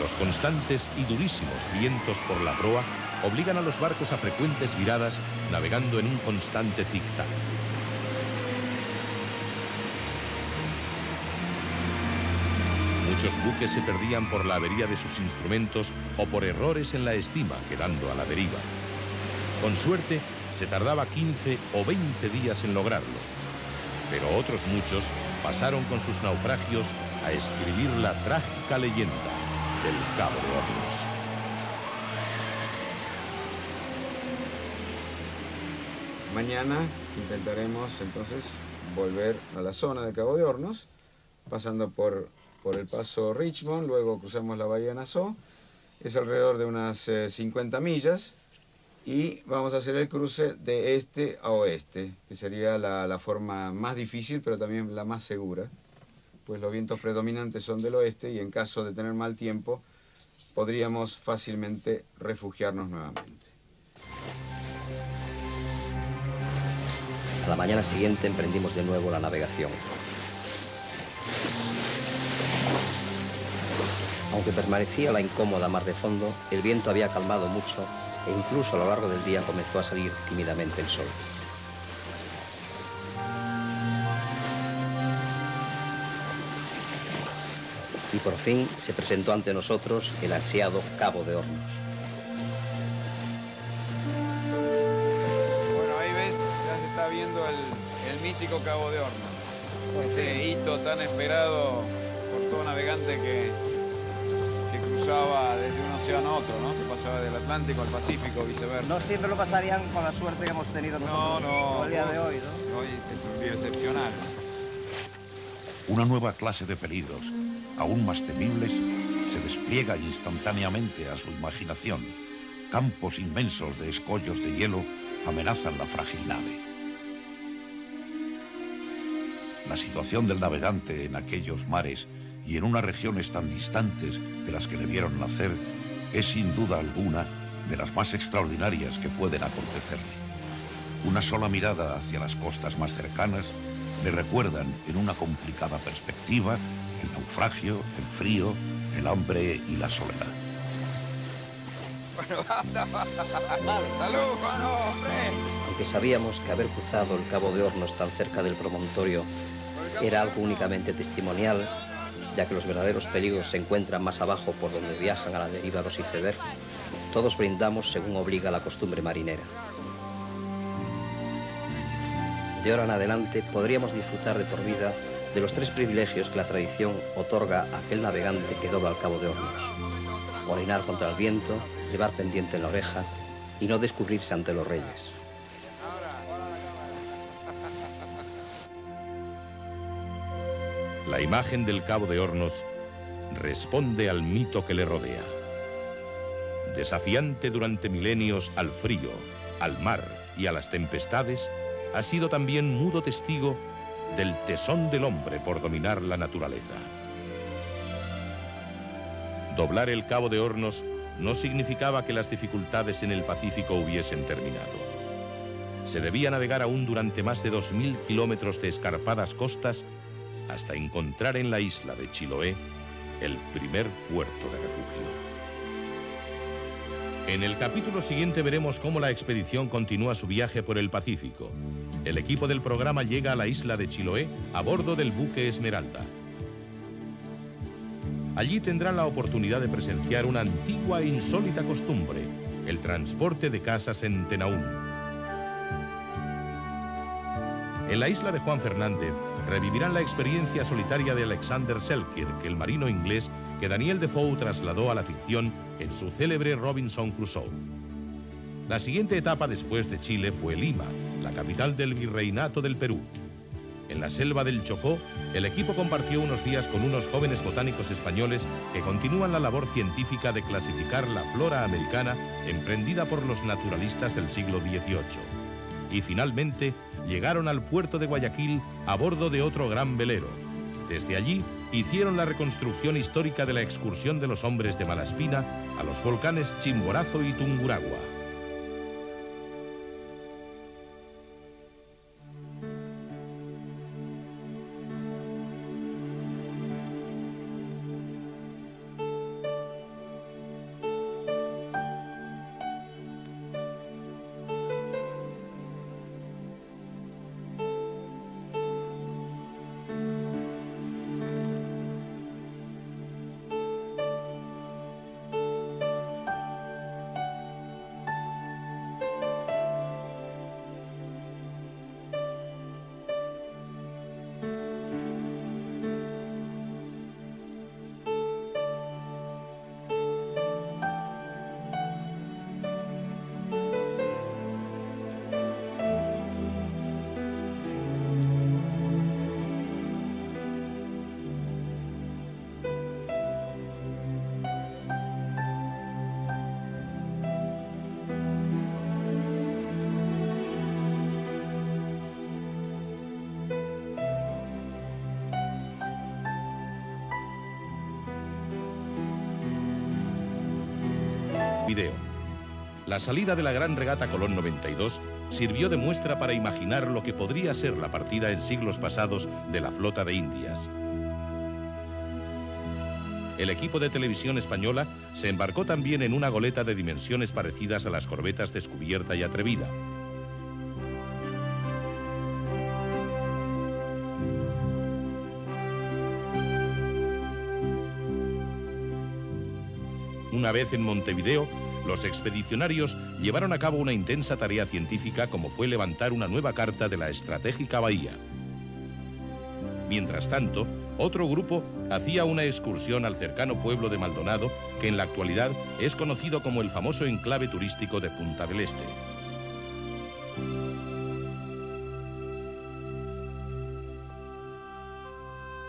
Los constantes y durísimos vientos por la proa obligan a los barcos a frecuentes viradas, navegando en un constante zigzag. Muchos buques se perdían por la avería de sus instrumentos o por errores en la estima, quedando a la deriva. Con suerte, se tardaba 15 o 20 días en lograrlo, pero otros muchos pasaron con sus naufragios a escribir la trágica leyenda del Cabo de Hornos. Mañana intentaremos entonces volver a la zona del Cabo de Hornos, pasando por el paso Richmond, luego cruzamos la bahía de Nassau, es alrededor de unas 50 millas, y vamos a hacer el cruce de este a oeste, que sería la forma más difícil, pero también la más segura, pues los vientos predominantes son del oeste y en caso de tener mal tiempo, podríamos fácilmente refugiarnos nuevamente. A la mañana siguiente emprendimos de nuevo la navegación. Aunque permanecía la incómoda mar de fondo, el viento había calmado mucho e incluso a lo largo del día comenzó a salir tímidamente el sol. Y por fin se presentó ante nosotros el ansiado Cabo de Hornos. Bueno, ahí ves, ya se está viendo el mítico Cabo de Hornos. Ese hito tan esperado por todo navegante que cruzaba desde un océano a otro, ¿no? Se pasaba del Atlántico al Pacífico, viceversa. No siempre lo pasarían con la suerte que hemos tenido nosotros No, el día de hoy, ¿no? Hoy es un día excepcional. Una nueva clase de peligros, aún más temibles, se despliega instantáneamente a su imaginación. Campos inmensos de escollos de hielo amenazan la frágil nave. La situación del navegante en aquellos mares y en unas regiones tan distantes de las que le vieron nacer es sin duda alguna de las más extraordinarias que pueden acontecerle. Una sola mirada hacia las costas más cercanas le recuerdan en una complicada perspectiva el naufragio, el frío, el hambre y la soledad. Bueno, anda, salud, Juan, hombre. Aunque sabíamos que haber cruzado el Cabo de Hornos tan cerca del promontorio era algo únicamente testimonial, ya que los verdaderos peligros se encuentran más abajo por donde viajan a la deriva los icebergs, todos brindamos según obliga la costumbre marinera. De ahora en adelante podríamos disfrutar de por vida de los 3 privilegios que la tradición otorga a aquel navegante que dobla al Cabo de Hornos: orinar contra el viento, llevar pendiente en la oreja y no descubrirse ante los reyes. La imagen del Cabo de Hornos responde al mito que le rodea. Desafiante durante milenios al frío, al mar y a las tempestades, ha sido también mudo testigo del tesón del hombre por dominar la naturaleza. Doblar el Cabo de Hornos no significaba que las dificultades en el Pacífico hubiesen terminado. Se debía navegar aún durante más de 2000 kilómetros de escarpadas costas hasta encontrar en la isla de Chiloé el primer puerto de refugio. En el capítulo siguiente veremos cómo la expedición continúa su viaje por el Pacífico. El equipo del programa llega a la isla de Chiloé a bordo del buque Esmeralda. Allí tendrán la oportunidad de presenciar una antigua e insólita costumbre, el transporte de casas en Tenaún. En la isla de Juan Fernández revivirán la experiencia solitaria de Alexander Selkirk, el marino inglés que Daniel Defoe trasladó a la ficción en su célebre Robinson Crusoe. La siguiente etapa después de Chile fue Lima, la capital del virreinato del Perú. En la selva del Chocó, el equipo compartió unos días con unos jóvenes botánicos españoles que continúan la labor científica de clasificar la flora americana emprendida por los naturalistas del siglo XVIII. Y finalmente llegaron al puerto de Guayaquil a bordo de otro gran velero. Desde allí hicieron la reconstrucción histórica de la excursión de los hombres de Malaspina a los volcanes Chimborazo y Tungurahua. Video. La salida de la Gran Regata Colón 92 sirvió de muestra para imaginar lo que podría ser la partida en siglos pasados de la flota de Indias. El equipo de televisión española se embarcó también en una goleta de dimensiones parecidas a las corbetas Descubierta y Atrevida. Una vez en Montevideo, los expedicionarios llevaron a cabo una intensa tarea científica como fue levantar una nueva carta de la estratégica bahía. Mientras tanto, Otro grupo hacía una excursión al cercano pueblo de Maldonado, que en la actualidad es conocido como el famoso enclave turístico de Punta del Este.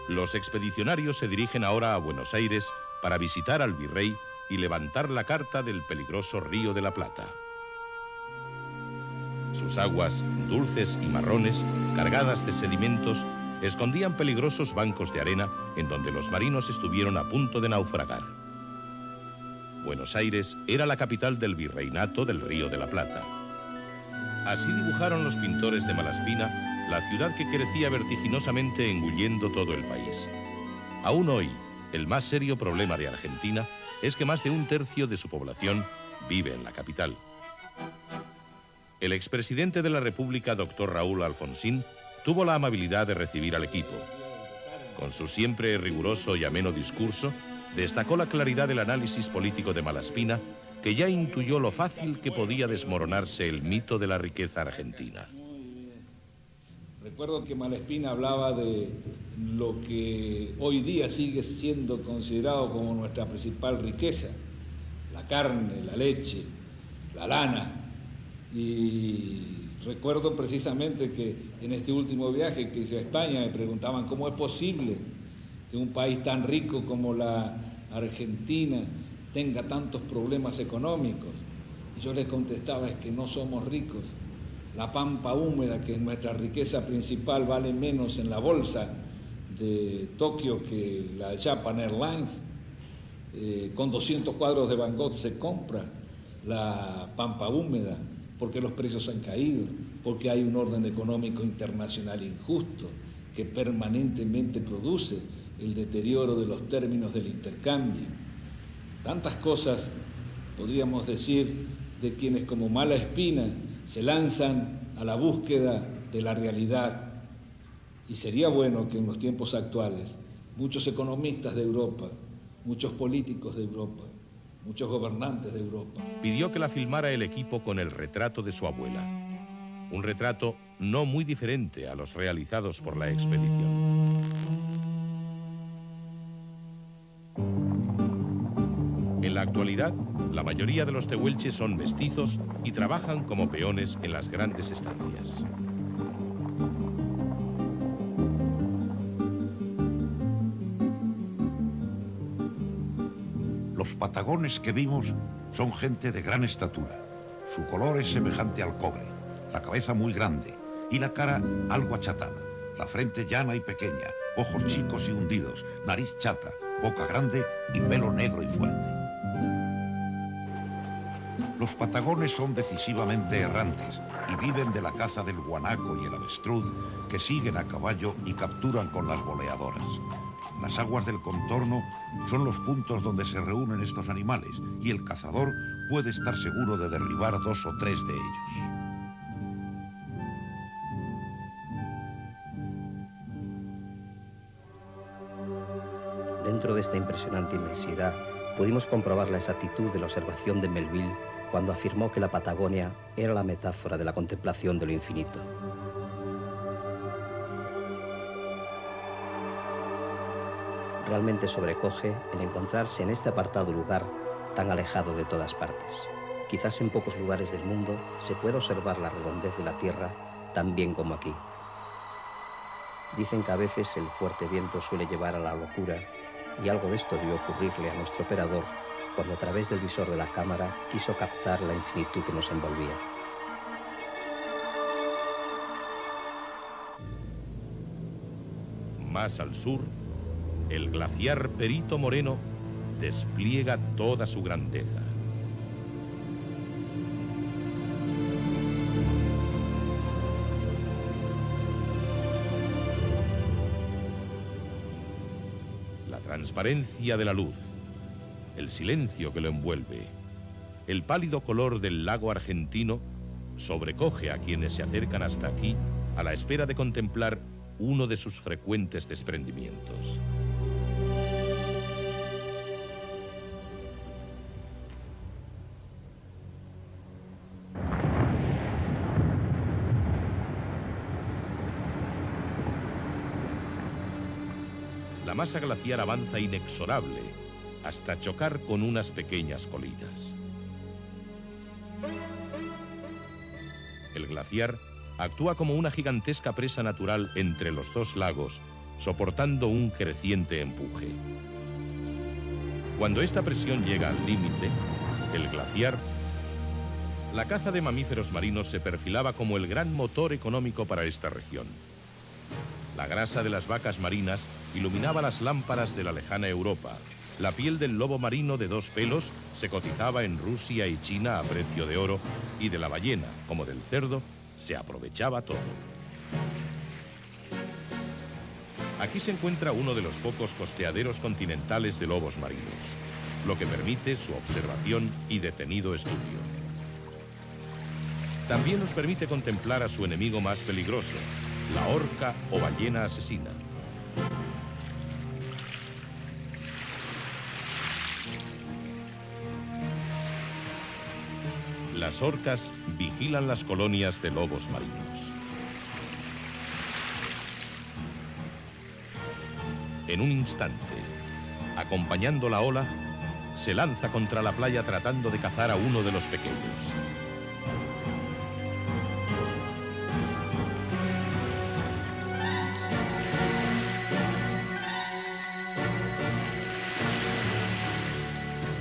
Los expedicionarios se dirigen ahora a Buenos Aires para visitar al virrey y levantar la carta del peligroso Río de la Plata. Sus aguas, dulces y marrones, cargadas de sedimentos, escondían peligrosos bancos de arena en donde los marinos estuvieron a punto de naufragar. Buenos Aires era la capital del virreinato del Río de la Plata. Así dibujaron los pintores de Malaspina la ciudad que crecía vertiginosamente engullendo todo el país. Aún hoy, el más serio problema de Argentina es que más de un tercio de su población vive en la capital. El expresidente de la República, doctor Raúl Alfonsín, tuvo la amabilidad de recibir al equipo. Con su siempre riguroso y ameno discurso, destacó la claridad del análisis político de Malaspina, que ya intuyó lo fácil que podía desmoronarse el mito de la riqueza argentina. Recuerdo que Malaspina hablaba de lo que hoy día sigue siendo considerado como nuestra principal riqueza, la carne, la leche, la lana. Y recuerdo precisamente que en este último viaje que hice a España me preguntaban cómo es posible que un país tan rico como la Argentina tenga tantos problemas económicos. Y yo les contestaba, es que no somos ricos. La pampa húmeda, que es nuestra riqueza principal, vale menos en la bolsa de Tokio que la Japan Airlines. Con 200 cuadros de Van Gogh se compra la pampa húmeda, porque los precios han caído, porque hay un orden económico internacional injusto que permanentemente produce el deterioro de los términos del intercambio. Tantas cosas podríamos decir de quienes como Malaspina se lanzan a la búsqueda de la realidad. Y sería bueno que en los tiempos actuales muchos economistas de Europa, muchos políticos de Europa, muchos gobernantes de Europa. Pidió que la filmara el equipo con el retrato de su abuela. Un retrato no muy diferente a los realizados por la expedición. En la actualidad, la mayoría de los tehuelches son mestizos y trabajan como peones en las grandes estancias. Los patagones que vimos son gente de gran estatura. Su color es semejante al cobre, la cabeza muy grande y la cara algo achatada, la frente llana y pequeña, ojos chicos y hundidos, nariz chata, boca grande y pelo negro y fuerte. Los patagones son decisivamente errantes y viven de la caza del guanaco y el avestruz, que siguen a caballo y capturan con las boleadoras. Las aguas del contorno son los puntos donde se reúnen estos animales y el cazador puede estar seguro de derribar 2 o 3 de ellos. Dentro de esta impresionante inmensidad, pudimos comprobar la exactitud de la observación de Melville cuando afirmó que la Patagonia era la metáfora de la contemplación de lo infinito. Realmente sobrecoge el encontrarse en este apartado lugar tan alejado de todas partes. Quizás en pocos lugares del mundo se pueda observar la redondez de la Tierra tan bien como aquí. Dicen que a veces el fuerte viento suele llevar a la locura, y algo de esto debió ocurrirle a nuestro operador cuando a través del visor de la cámara quiso captar la infinitud que nos envolvía. Más al sur, el glaciar Perito Moreno despliega toda su grandeza. La transparencia de la luz, el silencio que lo envuelve, el pálido color del lago argentino sobrecoge a quienes se acercan hasta aquí a la espera de contemplar uno de sus frecuentes desprendimientos. masa glaciar avanza inexorable hasta chocar con unas pequeñas colinas. El glaciar actúa como una gigantesca presa natural entre los dos lagos, soportando un creciente empuje. Cuando esta presión llega al límite, el glaciar, la caza de mamíferos marinos se perfilaba como el gran motor económico para esta región. La grasa de las vacas marinas iluminaba las lámparas de la lejana Europa. La piel del lobo marino de 2 pelos se cotizaba en Rusia y China a precio de oro, y de la ballena, como del cerdo, se aprovechaba todo. Aquí se encuentra uno de los pocos costeaderos continentales de lobos marinos, lo que permite su observación y detenido estudio. También nos permite contemplar a su enemigo más peligroso, la orca o ballena asesina. Las orcas vigilan las colonias de lobos marinos. En un instante, acompañando la ola, se lanza contra la playa tratando de cazar a uno de los pequeños.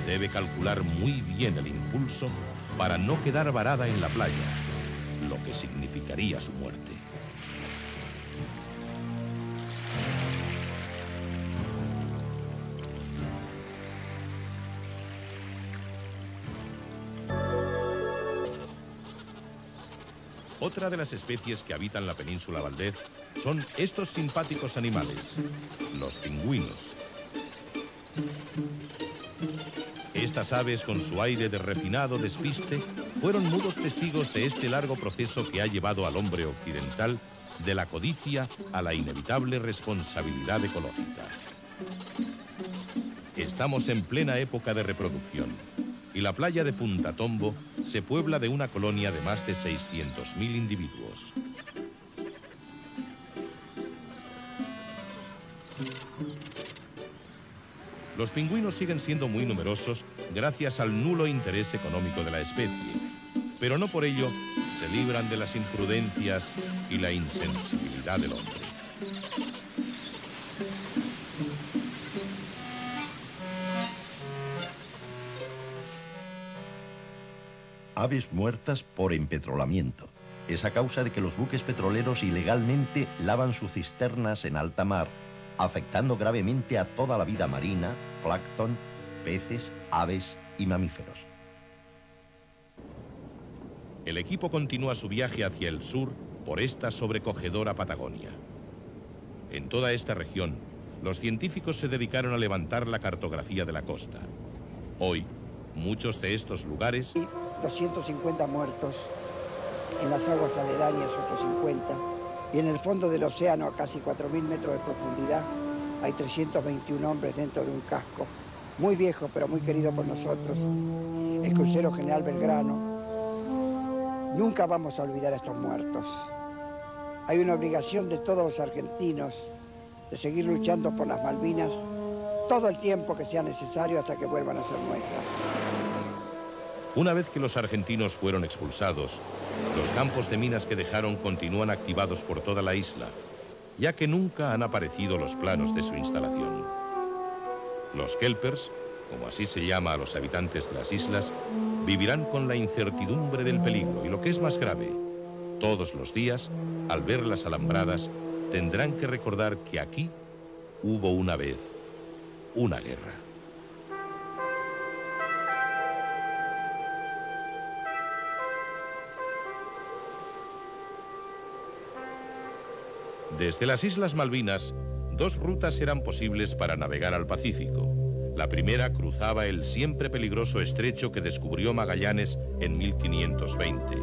Debe calcular muy bien el impulso para no quedar varada en la playa, lo que significaría su muerte. Otra de las especies que habitan la península Valdez son estos simpáticos animales, los pingüinos. Estas aves, con su aire de refinado despiste, fueron mudos testigos de este largo proceso que ha llevado al hombre occidental de la codicia a la inevitable responsabilidad ecológica. Estamos en plena época de reproducción y la playa de Punta Tombo se puebla de una colonia de más de 600.000 individuos. Los pingüinos siguen siendo muy numerosos gracias al nulo interés económico de la especie, pero no por ello se libran de las imprudencias y la insensibilidad del hombre. Aves muertas por empetrolamiento. Es a causa de que los buques petroleros ilegalmente lavan sus cisternas en alta mar, afectando gravemente a toda la vida marina, plancton, peces, aves y mamíferos. El equipo continúa su viaje hacia el sur por esta sobrecogedora Patagonia. En toda esta región, los científicos se dedicaron a levantar la cartografía de la costa. Hoy, muchos de estos lugares... 250 muertos, en las aguas aledañas otros 50, y en el fondo del océano, a casi 4.000 metros de profundidad, hay 321 hombres dentro de un casco, muy viejo pero muy querido por nosotros, el crucero General Belgrano. Nunca vamos a olvidar a estos muertos. Hay una obligación de todos los argentinos de seguir luchando por las Malvinas todo el tiempo que sea necesario hasta que vuelvan a ser nuestras. Una vez que los argentinos fueron expulsados, los campos de minas que dejaron continúan activados por toda la isla, ya que nunca han aparecido los planos de su instalación. Los kelpers, como así se llama a los habitantes de las islas, vivirán con la incertidumbre del peligro y, lo que es más grave, todos los días, al ver las alambradas, tendrán que recordar que aquí hubo una vez una guerra. Desde las Islas Malvinas, 2 rutas eran posibles para navegar al Pacífico. La primera cruzaba el siempre peligroso estrecho que descubrió Magallanes en 1520.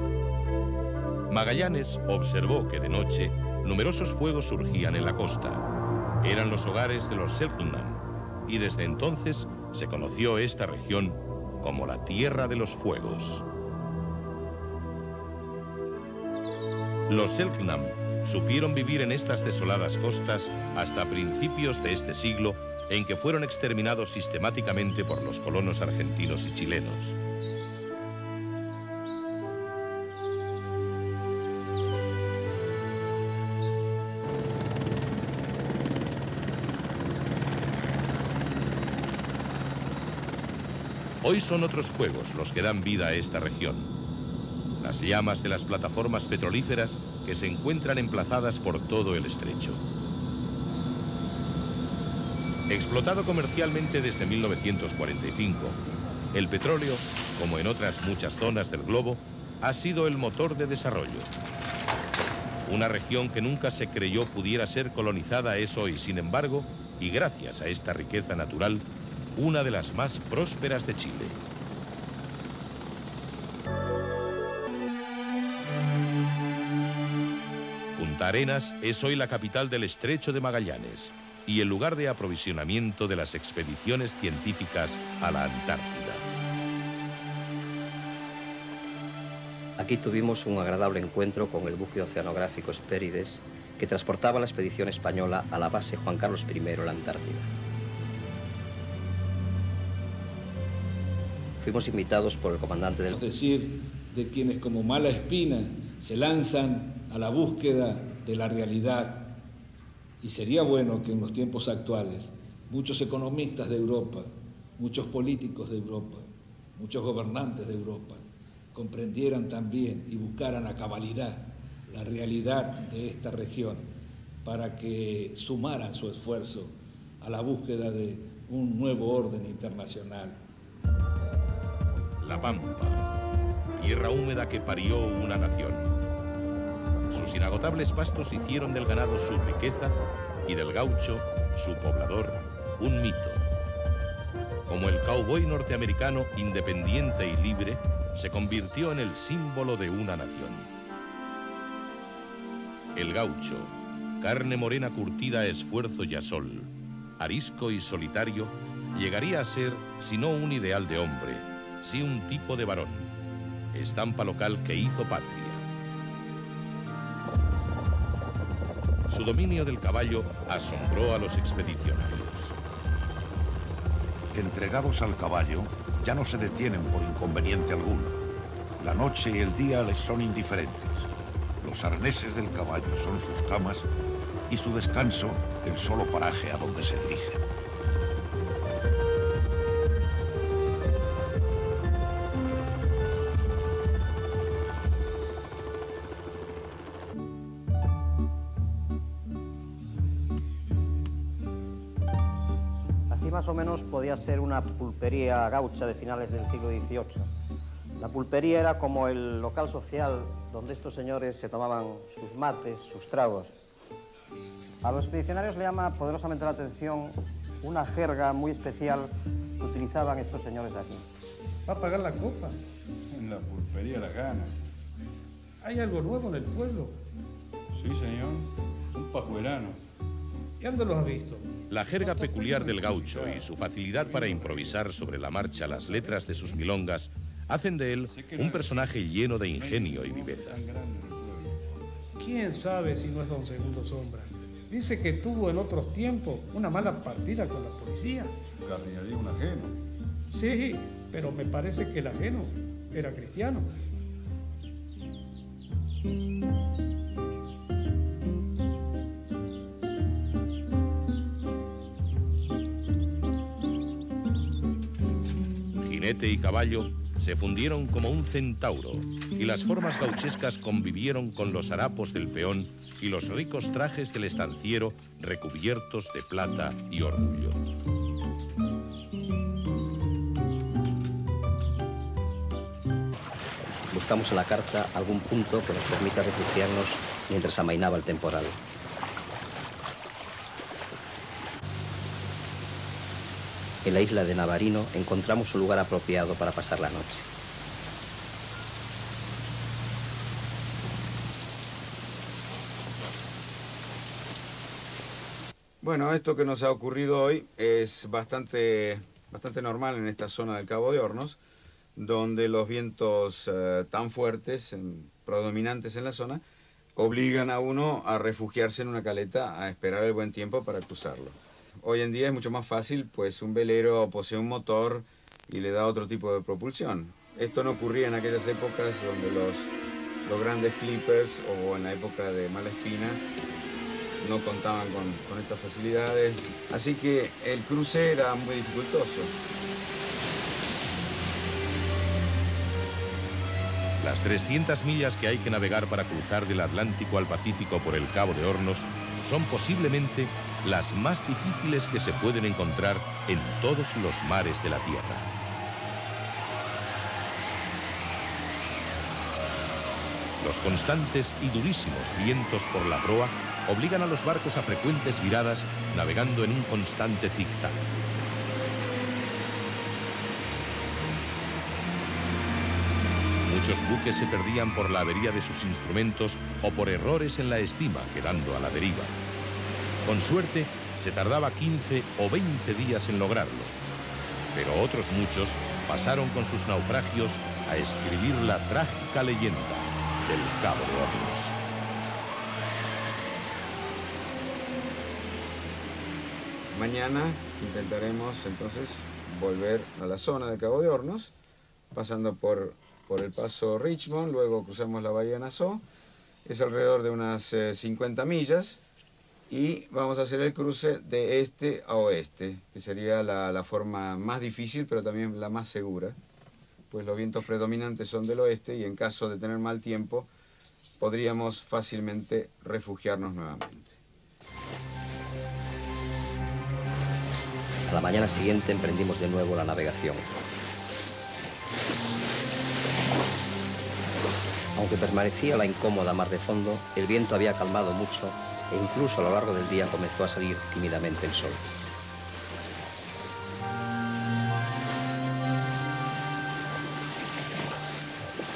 Magallanes observó que de noche numerosos fuegos surgían en la costa. Eran los hogares de los Selknam, y desde entonces se conoció esta región como la Tierra de los Fuegos. Los Selknam supieron vivir en estas desoladas costas hasta principios de este siglo, en que fueron exterminados sistemáticamente por los colonos argentinos y chilenos. Hoy son otros fuegos los que dan vida a esta región. Las llamas de las plataformas petrolíferas que se encuentran emplazadas por todo el estrecho. Explotado comercialmente desde 1945, el petróleo, como en otras muchas zonas del globo, ha sido el motor de desarrollo. Una región que nunca se creyó pudiera ser colonizada es hoy, sin embargo, y gracias a esta riqueza natural, una de las más prósperas de Chile. Punta Arenas es hoy la capital del Estrecho de Magallanes y el lugar de aprovisionamiento de las expediciones científicas a la Antártida. Aquí tuvimos un agradable encuentro con el buque oceanográfico Hespérides, que transportaba la expedición española a la base Juan Carlos I en la Antártida. Fuimos invitados por el comandante del... Es decir, de quienes como mala espina se lanzan a la búsqueda de la realidad. Y sería bueno que en los tiempos actuales muchos economistas de Europa, muchos políticos de Europa, muchos gobernantes de Europa comprendieran también y buscaran a cabalidad la realidad de esta región para que sumaran su esfuerzo a la búsqueda de un nuevo orden internacional. La Pampa, tierra húmeda que parió una nación. Sus inagotables pastos hicieron del ganado su riqueza y del gaucho, su poblador, un mito. Como el cowboy norteamericano independiente y libre, se convirtió en el símbolo de una nación. El gaucho, carne morena curtida a esfuerzo y a sol, arisco y solitario, llegaría a ser, si no un ideal de hombre, sí un tipo de varón, estampa local que hizo patria. Su dominio del caballo asombró a los expedicionarios. Entregados al caballo, ya no se detienen por inconveniente alguno. La noche y el día les son indiferentes. Los arneses del caballo son sus camas y su descanso el solo paraje a donde se dirigen. Más o menos podía ser una pulpería gaucha de finales del siglo XVIII. La pulpería era como el local social donde estos señores se tomaban sus mates, sus tragos. A los expedicionarios le llama poderosamente la atención una jerga muy especial que utilizaban estos señores aquí. ¿Va a pagar la copa? En la pulpería La Gana. ¿Hay algo nuevo en el pueblo? Sí, señor. Un pajuelano. ¿Y dónde los ha visto? La jerga peculiar del gaucho y su facilidad para improvisar sobre la marcha las letras de sus milongas hacen de él un personaje lleno de ingenio y viveza. ¿Quién sabe si no es don Segundo Sombra? Dice que tuvo en otros tiempos una mala partida con la policía. Carrillaría un ajeno. Sí, pero me parece que el ajeno era cristiano. Jinete y caballo se fundieron como un centauro y las formas gauchescas convivieron con los harapos del peón y los ricos trajes del estanciero recubiertos de plata y orgullo. Buscamos en la carta algún punto que nos permita refugiarnos mientras amainaba el temporal. En la isla de Navarino encontramos un lugar apropiado para pasar la noche. Bueno, esto que nos ha ocurrido hoy es bastante normal en esta zona del Cabo de Hornos, donde los vientos tan fuertes, predominantes en la zona, obligan a uno a refugiarse en una caleta a esperar el buen tiempo para cruzarlo. Hoy en día es mucho más fácil, pues un velero posee un motor y le da otro tipo de propulsión. Esto no ocurría en aquellas épocas donde los grandes clippers o en la época de Malaspina no contaban con estas facilidades, así que el cruce era muy dificultoso. Las 300 millas que hay que navegar para cruzar del Atlántico al Pacífico por el Cabo de Hornos son posiblemente las más difíciles que se pueden encontrar en todos los mares de la Tierra. Los constantes y durísimos vientos por la proa obligan a los barcos a frecuentes viradas, navegando en un constante zigzag. Muchos buques se perdían por la avería de sus instrumentos o por errores en la estima, quedando a la deriva. Con suerte, se tardaba 15 o 20 días en lograrlo, pero otros muchos pasaron con sus naufragios a escribir la trágica leyenda del Cabo de Hornos. Mañana intentaremos entonces volver a la zona del Cabo de Hornos, pasando por el paso Richmond, luego cruzamos la bahía de Nassau, es alrededor de unas 50 millas, y vamos a hacer el cruce de este a oeste, que sería la forma más difícil, pero también la más segura, pues los vientos predominantes son del oeste y en caso de tener mal tiempo, podríamos fácilmente refugiarnos nuevamente. A la mañana siguiente emprendimos de nuevo la navegación. Aunque permanecía la incómoda mar de fondo, el viento había calmado mucho e incluso a lo largo del día comenzó a salir tímidamente el sol.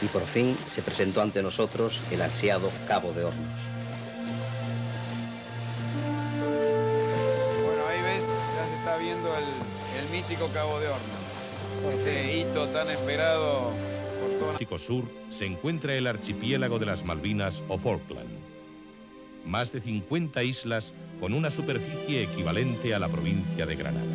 Y por fin se presentó ante nosotros el ansiado Cabo de Hornos. Bueno, ahí ves, ya se está viendo el mítico Cabo de Hornos, ese hito tan esperado. En el Atlántico Sur se encuentra el archipiélago de las Malvinas o Falkland. Más de 50 islas con una superficie equivalente a la provincia de Granada.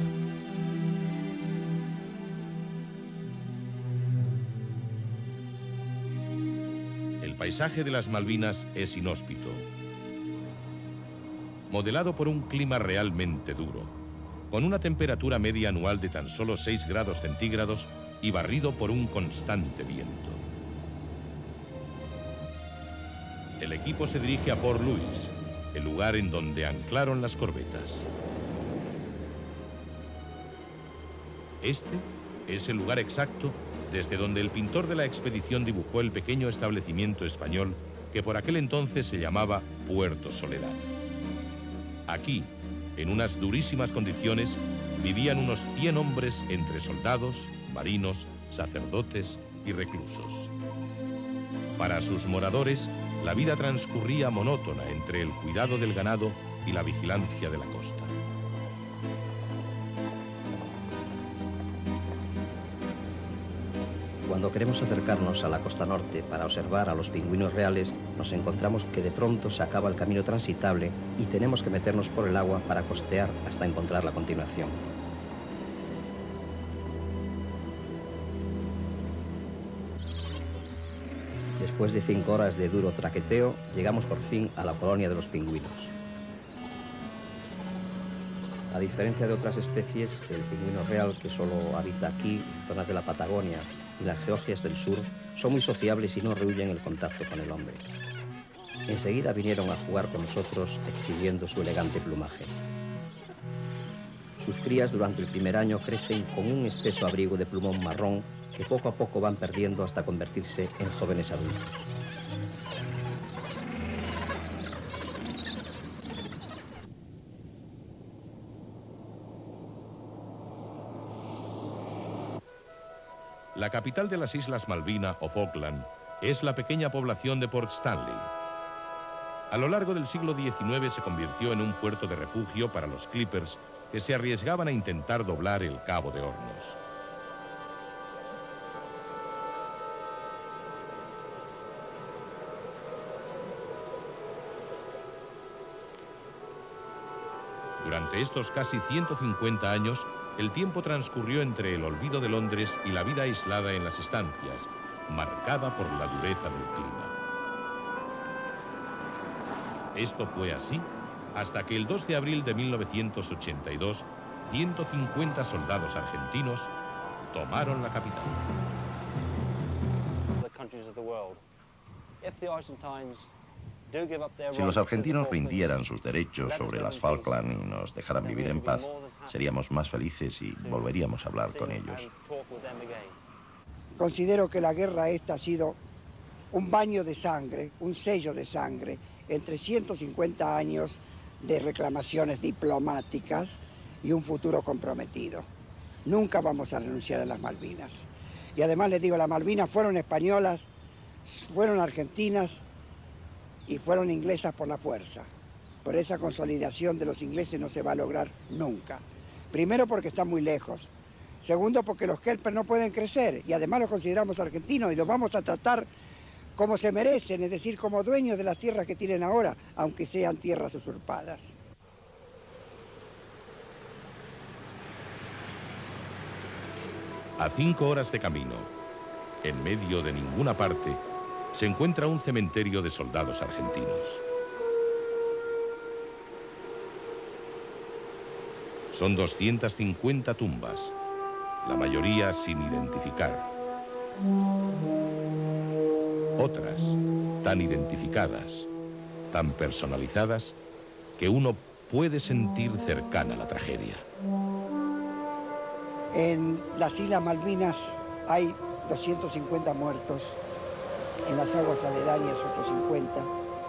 El paisaje de las Malvinas es inhóspito, modelado por un clima realmente duro, con una temperatura media anual de tan solo 6 grados centígrados y barrido por un constante viento. El equipo se dirige a Port Louis, el lugar en donde anclaron las corbetas. Este es el lugar exacto desde donde el pintor de la expedición dibujó el pequeño establecimiento español que por aquel entonces se llamaba Puerto Soledad. Aquí, en unas durísimas condiciones, vivían unos 100 hombres entre soldados, marinos, sacerdotes y reclusos. Para sus moradores, la vida transcurría monótona entre el cuidado del ganado y la vigilancia de la costa. Cuando queremos acercarnos a la costa norte para observar a los pingüinos reales, nos encontramos que de pronto se acaba el camino transitable y tenemos que meternos por el agua para costear hasta encontrar la continuación. Después de 5 horas de duro traqueteo, llegamos por fin a la colonia de los pingüinos. A diferencia de otras especies, el pingüino real, que solo habita aquí, en zonas de la Patagonia y las Georgias del sur, son muy sociables y no rehuyen el contacto con el hombre. Enseguida vinieron a jugar con nosotros, exhibiendo su elegante plumaje. Sus crías durante el primer año crecen con un espeso abrigo de plumón marrón que poco a poco van perdiendo hasta convertirse en jóvenes adultos. La capital de las Islas Malvina o Falkland es la pequeña población de Port Stanley. A lo largo del siglo XIX se convirtió en un puerto de refugio para los clippers que se arriesgaban a intentar doblar el Cabo de Hornos. Durante estos casi 150 años, el tiempo transcurrió entre el olvido de Londres y la vida aislada en las estancias, marcada por la dureza del clima. Esto fue así hasta que el 2 de abril de 1982, 150 soldados argentinos tomaron la capital. Si los argentinos rindieran sus derechos sobre las Falkland y nos dejaran vivir en paz, seríamos más felices y volveríamos a hablar con ellos. Considero que la guerra esta ha sido un baño de sangre, un sello de sangre, entre 150 años de reclamaciones diplomáticas y un futuro comprometido. Nunca vamos a renunciar a las Malvinas. Y además les digo, las Malvinas fueron españolas, fueron argentinas y fueron inglesas por la fuerza. Por esa consolidación de los ingleses no se va a lograr nunca. Primero porque están muy lejos. Segundo porque los kelpers no pueden crecer y además los consideramos argentinos y los vamos a tratar como se merecen, es decir, como dueños de las tierras que tienen ahora, aunque sean tierras usurpadas. A 5 horas de camino, en medio de ninguna parte, se encuentra un cementerio de soldados argentinos. Son 250 tumbas, la mayoría sin identificar. Otras tan identificadas, tan personalizadas, que uno puede sentir cercana la tragedia. En las Islas Malvinas hay 250 muertos, en las aguas aledañas otros 50,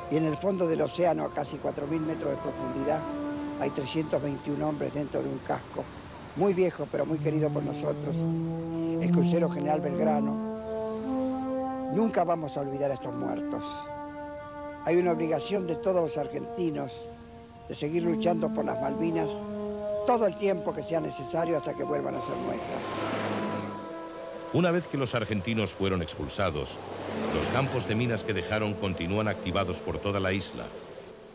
y en el fondo del océano, a casi 4.000 metros de profundidad, hay 321 hombres dentro de un casco, muy viejo pero muy querido por nosotros, el crucero General Belgrano. Nunca vamos a olvidar a estos muertos. Hay una obligación de todos los argentinos de seguir luchando por las Malvinas todo el tiempo que sea necesario hasta que vuelvan a ser nuestras. Una vez que los argentinos fueron expulsados, los campos de minas que dejaron continúan activados por toda la isla,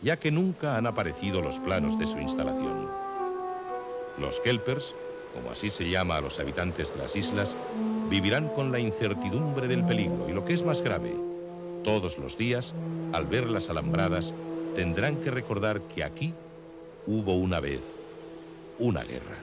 ya que nunca han aparecido los planos de su instalación. Los kelpers, como así se llama a los habitantes de las islas, vivirán con la incertidumbre del peligro y, lo que es más grave, todos los días, al ver las alambradas, tendrán que recordar que aquí hubo una vez una guerra.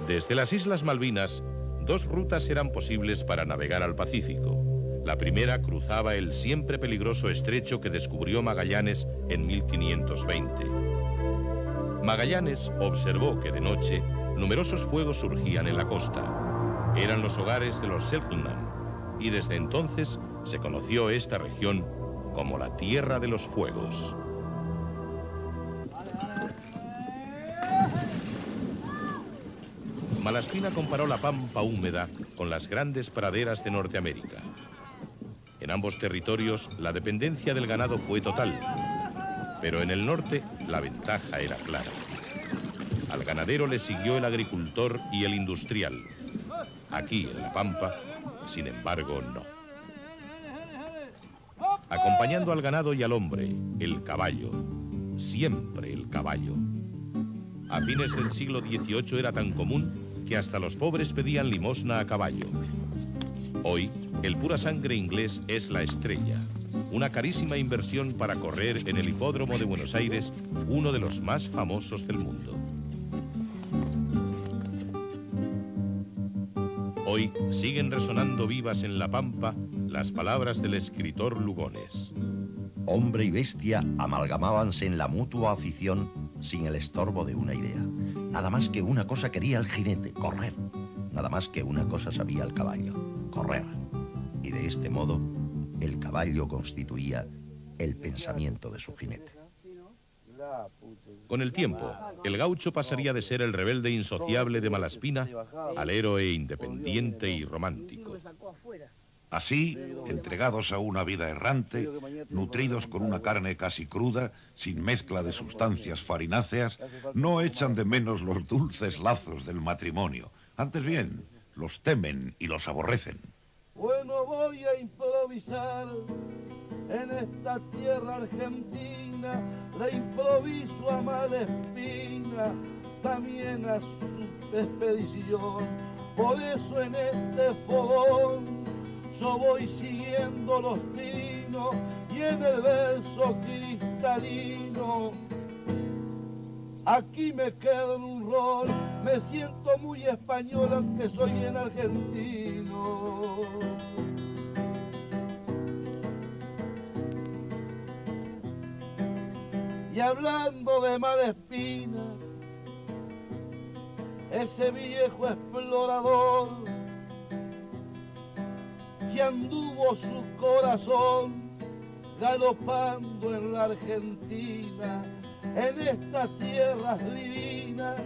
Desde las Islas Malvinas, 2 rutas eran posibles para navegar al Pacífico. La primera cruzaba el siempre peligroso estrecho que descubrió Magallanes en 1520. Magallanes observó que de noche numerosos fuegos surgían en la costa. Eran los hogares de los Selknam, y desde entonces se conoció esta región como la Tierra de los Fuegos. Malaspina comparó la pampa húmeda con las grandes praderas de Norteamérica. En ambos territorios la dependencia del ganado fue total, pero en el norte la ventaja era clara. Al ganadero le siguió el agricultor y el industrial. Aquí, en la pampa, sin embargo, no. Acompañando al ganado y al hombre, el caballo. Siempre el caballo. A fines del siglo XVIII era tan común que hasta los pobres pedían limosna a caballo. Hoy, el pura sangre inglés es la estrella, una carísima inversión para correr en el hipódromo de Buenos Aires, uno de los más famosos del mundo. Hoy siguen resonando vivas en la pampa las palabras del escritor Lugones. Hombre y bestia amalgamábanse en la mutua afición sin el estorbo de una idea. Nada más que una cosa quería el jinete, correr. Nada más que una cosa sabía el caballo, correr. Y de este modo, el caballo constituía el pensamiento de su jinete. Con el tiempo, el gaucho pasaría de ser el rebelde insociable de Malaspina al héroe independiente y romántico. Así, entregados a una vida errante, nutridos con una carne casi cruda, sin mezcla de sustancias farináceas, no echan de menos los dulces lazos del matrimonio. Antes bien, los temen y los aborrecen. Bueno, voy a improvisar en esta tierra argentina, le improviso a Malespina, también a su expedición. Por eso en este fogón yo voy siguiendo los trinos y en el verso cristalino aquí me quedo en un rol, me siento muy español aunque soy bien argentino. Y hablando de Malespina, ese viejo explorador que anduvo su corazón galopando en la Argentina, en estas tierras divinas,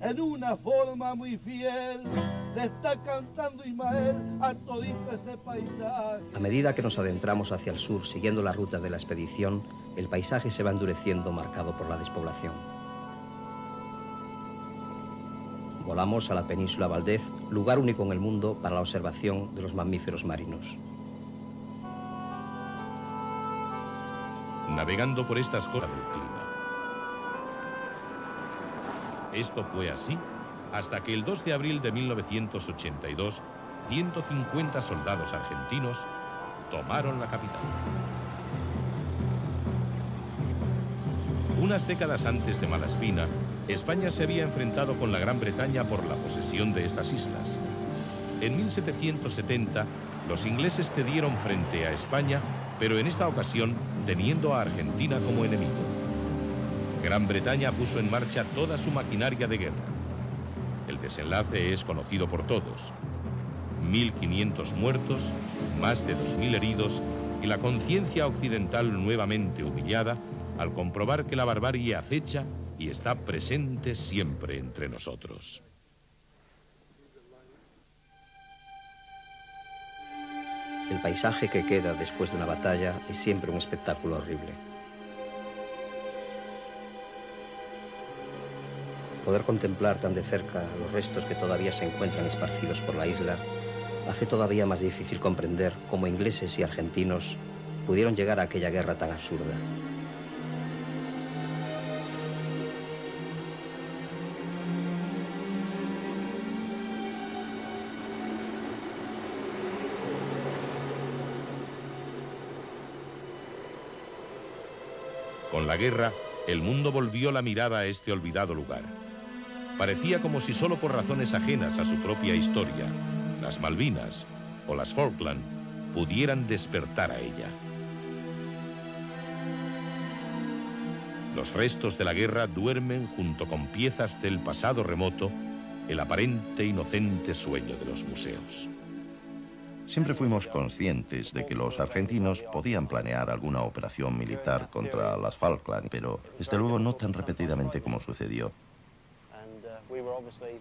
en una forma muy fiel, le está cantando Ismael a todito ese paisaje. A medida que nos adentramos hacia el sur, siguiendo la ruta de la expedición, el paisaje se va endureciendo, marcado por la despoblación. Volamos a la península Valdez, lugar único en el mundo para la observación de los mamíferos marinos. Navegando por estas costas del clima. Esto fue así hasta que el 2 de abril de 1982, 150 soldados argentinos tomaron la capital. Unas décadas antes de Malaspina, España se había enfrentado con la Gran Bretaña por la posesión de estas islas. En 1770, los ingleses cedieron frente a España, pero en esta ocasión teniendo a Argentina como enemigo. Gran Bretaña puso en marcha toda su maquinaria de guerra. El desenlace es conocido por todos. 1.500 muertos, más de 2.000 heridos y la conciencia occidental nuevamente humillada al comprobar que la barbarie acecha y está presente siempre entre nosotros. El paisaje que queda después de una batalla es siempre un espectáculo horrible. Poder contemplar tan de cerca los restos que todavía se encuentran esparcidos por la isla hace todavía más difícil comprender cómo ingleses y argentinos pudieron llegar a aquella guerra tan absurda. Con la guerra, el mundo volvió la mirada a este olvidado lugar. Parecía como si solo por razones ajenas a su propia historia, las Malvinas o las Falkland pudieran despertar a ella. Los restos de la guerra duermen junto con piezas del pasado remoto, el aparente inocente sueño de los museos. Siempre fuimos conscientes de que los argentinos podían planear alguna operación militar contra las Falkland, pero desde luego no tan repetidamente como sucedió.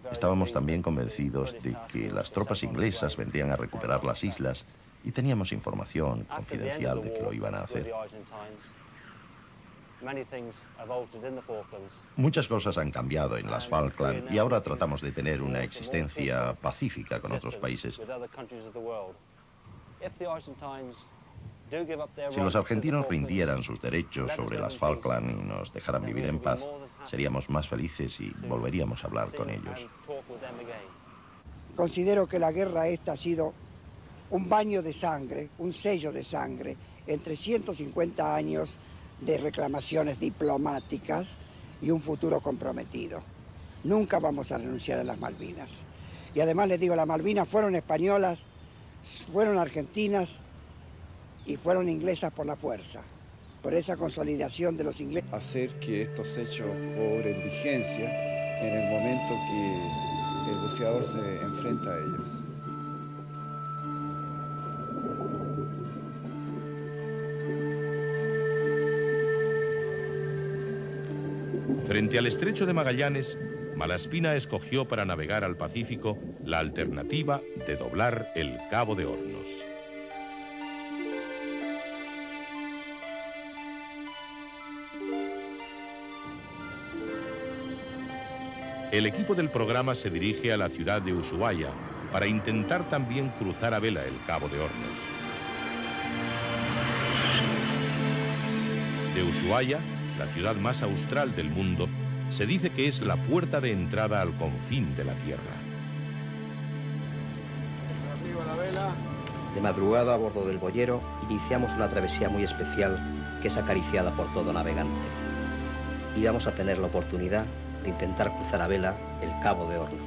Estábamos también convencidos de que las tropas inglesas vendrían a recuperar las islas y teníamos información confidencial de que lo iban a hacer. Muchas cosas han cambiado en las Falkland y ahora tratamos de tener una existencia pacífica con otros países. Si los argentinos rindieran sus derechos sobre las Falkland y nos dejaran vivir en paz, seríamos más felices y volveríamos a hablar con ellos. Considero que la guerra esta ha sido un baño de sangre, un sello de sangre, entre 150 años de reclamaciones diplomáticas y un futuro comprometido. Nunca vamos a renunciar a las Malvinas. Y además les digo, las Malvinas fueron españolas, fueron argentinas y fueron inglesas por la fuerza, por esa consolidación de los ingleses. Hacer que estos hechos cobren vigencia en el momento que el buceador se enfrenta a ellos. Frente al estrecho de Magallanes, Malaspina escogió para navegar al Pacífico la alternativa de doblar el Cabo de Hornos. El equipo del programa se dirige a la ciudad de Ushuaia para intentar también cruzar a vela el Cabo de Hornos. De Ushuaia, la ciudad más austral del mundo, se dice que es la puerta de entrada al confín de la Tierra. Arriba la vela. De madrugada, a bordo del boyero, iniciamos una travesía muy especial que es acariciada por todo navegante. Íbamos a tener la oportunidad de intentar cruzar a vela el Cabo de Hornos.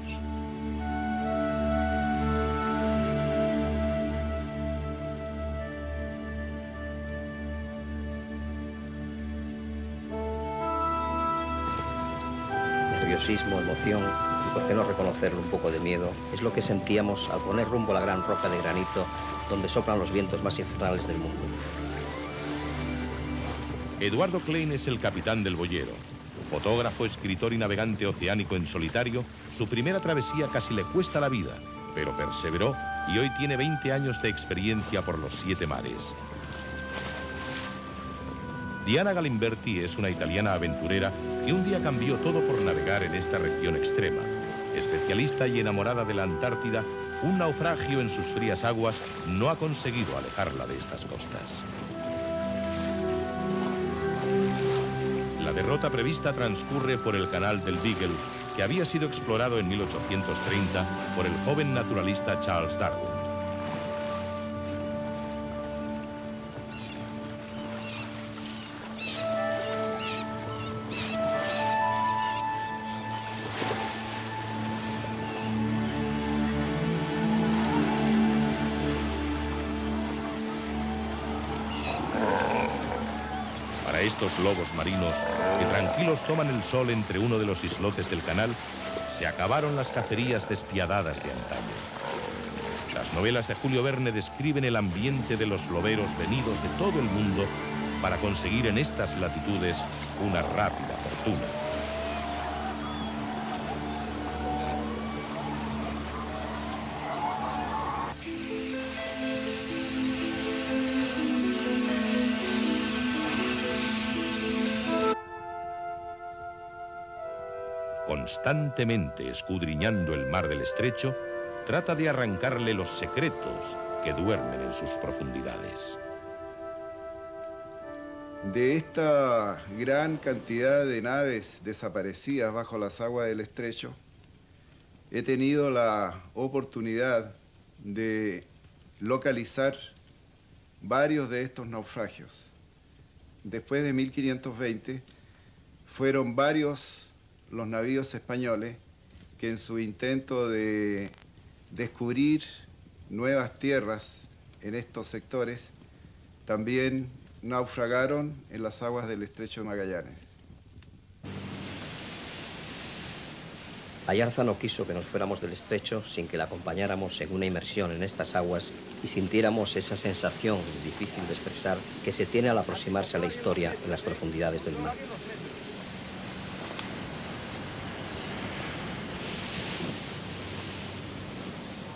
Nerviosismo, emoción y, por qué no reconocerlo, un poco de miedo, es lo que sentíamos al poner rumbo a la gran roca de granito donde soplan los vientos más infernales del mundo. Eduardo Klein es el capitán del boyero. Fotógrafo, escritor y navegante oceánico en solitario, su primera travesía casi le cuesta la vida, pero perseveró y hoy tiene 20 años de experiencia por los 7 mares. Diana Galimberti es una italiana aventurera que un día cambió todo por navegar en esta región extrema. Especialista y enamorada de la Antártida, un naufragio en sus frías aguas no ha conseguido alejarla de estas costas. La derrota prevista transcurre por el canal del Beagle, que había sido explorado en 1830 por el joven naturalista Charles Darwin. Para estos lobos marinos, que tranquilos toman el sol entre uno de los islotes del canal, se acabaron las cacerías despiadadas de antaño. Las novelas de Julio Verne describen el ambiente de los loberos venidos de todo el mundo para conseguir en estas latitudes una rápida fortuna. Constantemente escudriñando el mar del estrecho, trata de arrancarle los secretos que duermen en sus profundidades. De esta gran cantidad de naves desaparecidas bajo las aguas del estrecho, he tenido la oportunidad de localizar varios de estos naufragios. Después de 1520, fueron varios los navíos españoles que en su intento de descubrir nuevas tierras en estos sectores también naufragaron en las aguas del Estrecho de Magallanes. Ayarza no quiso que nos fuéramos del estrecho sin que la acompañáramos en una inmersión en estas aguas y sintiéramos esa sensación difícil de expresar que se tiene al aproximarse a la historia en las profundidades del mar.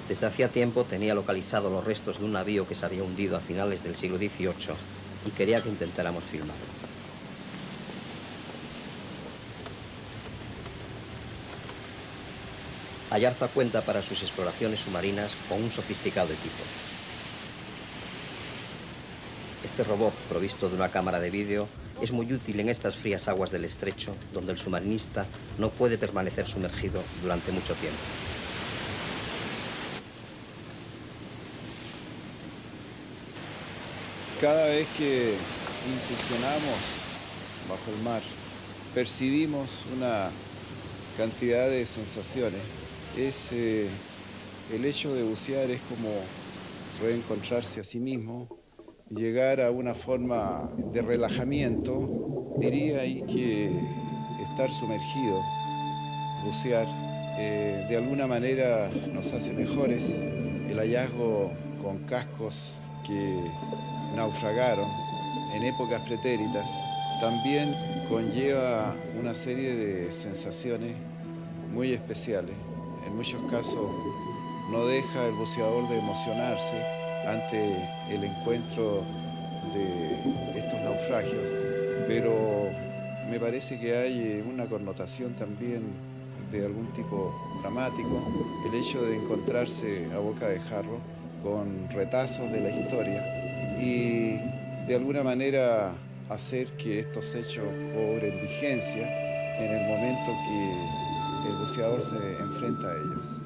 Desde hacía tiempo tenía localizado los restos de un navío que se había hundido a finales del siglo XVIII y quería que intentáramos filmarlo. Ayarza cuenta para sus exploraciones submarinas con un sofisticado equipo. Este robot, provisto de una cámara de vídeo, es muy útil en estas frías aguas del estrecho, donde el submarinista no puede permanecer sumergido durante mucho tiempo. Cada vez que incursionamos bajo el mar, percibimos una cantidad de sensaciones. El hecho de bucear es como reencontrarse a sí mismo, llegar a una forma de relajamiento, diría ahí que estar sumergido, bucear, de alguna manera nos hace mejores. El hallazgo con cascos que naufragaron en épocas pretéritas también conlleva una serie de sensaciones muy especiales. En muchos casos no deja el buceador de emocionarse ante el encuentro de estos naufragios, pero me parece que hay una connotación también de algún tipo dramático, el hecho de encontrarse a boca de jarro con retazos de la historia y de alguna manera hacer que estos hechos cobren vigencia en el momento que el buceador se enfrenta a ellos.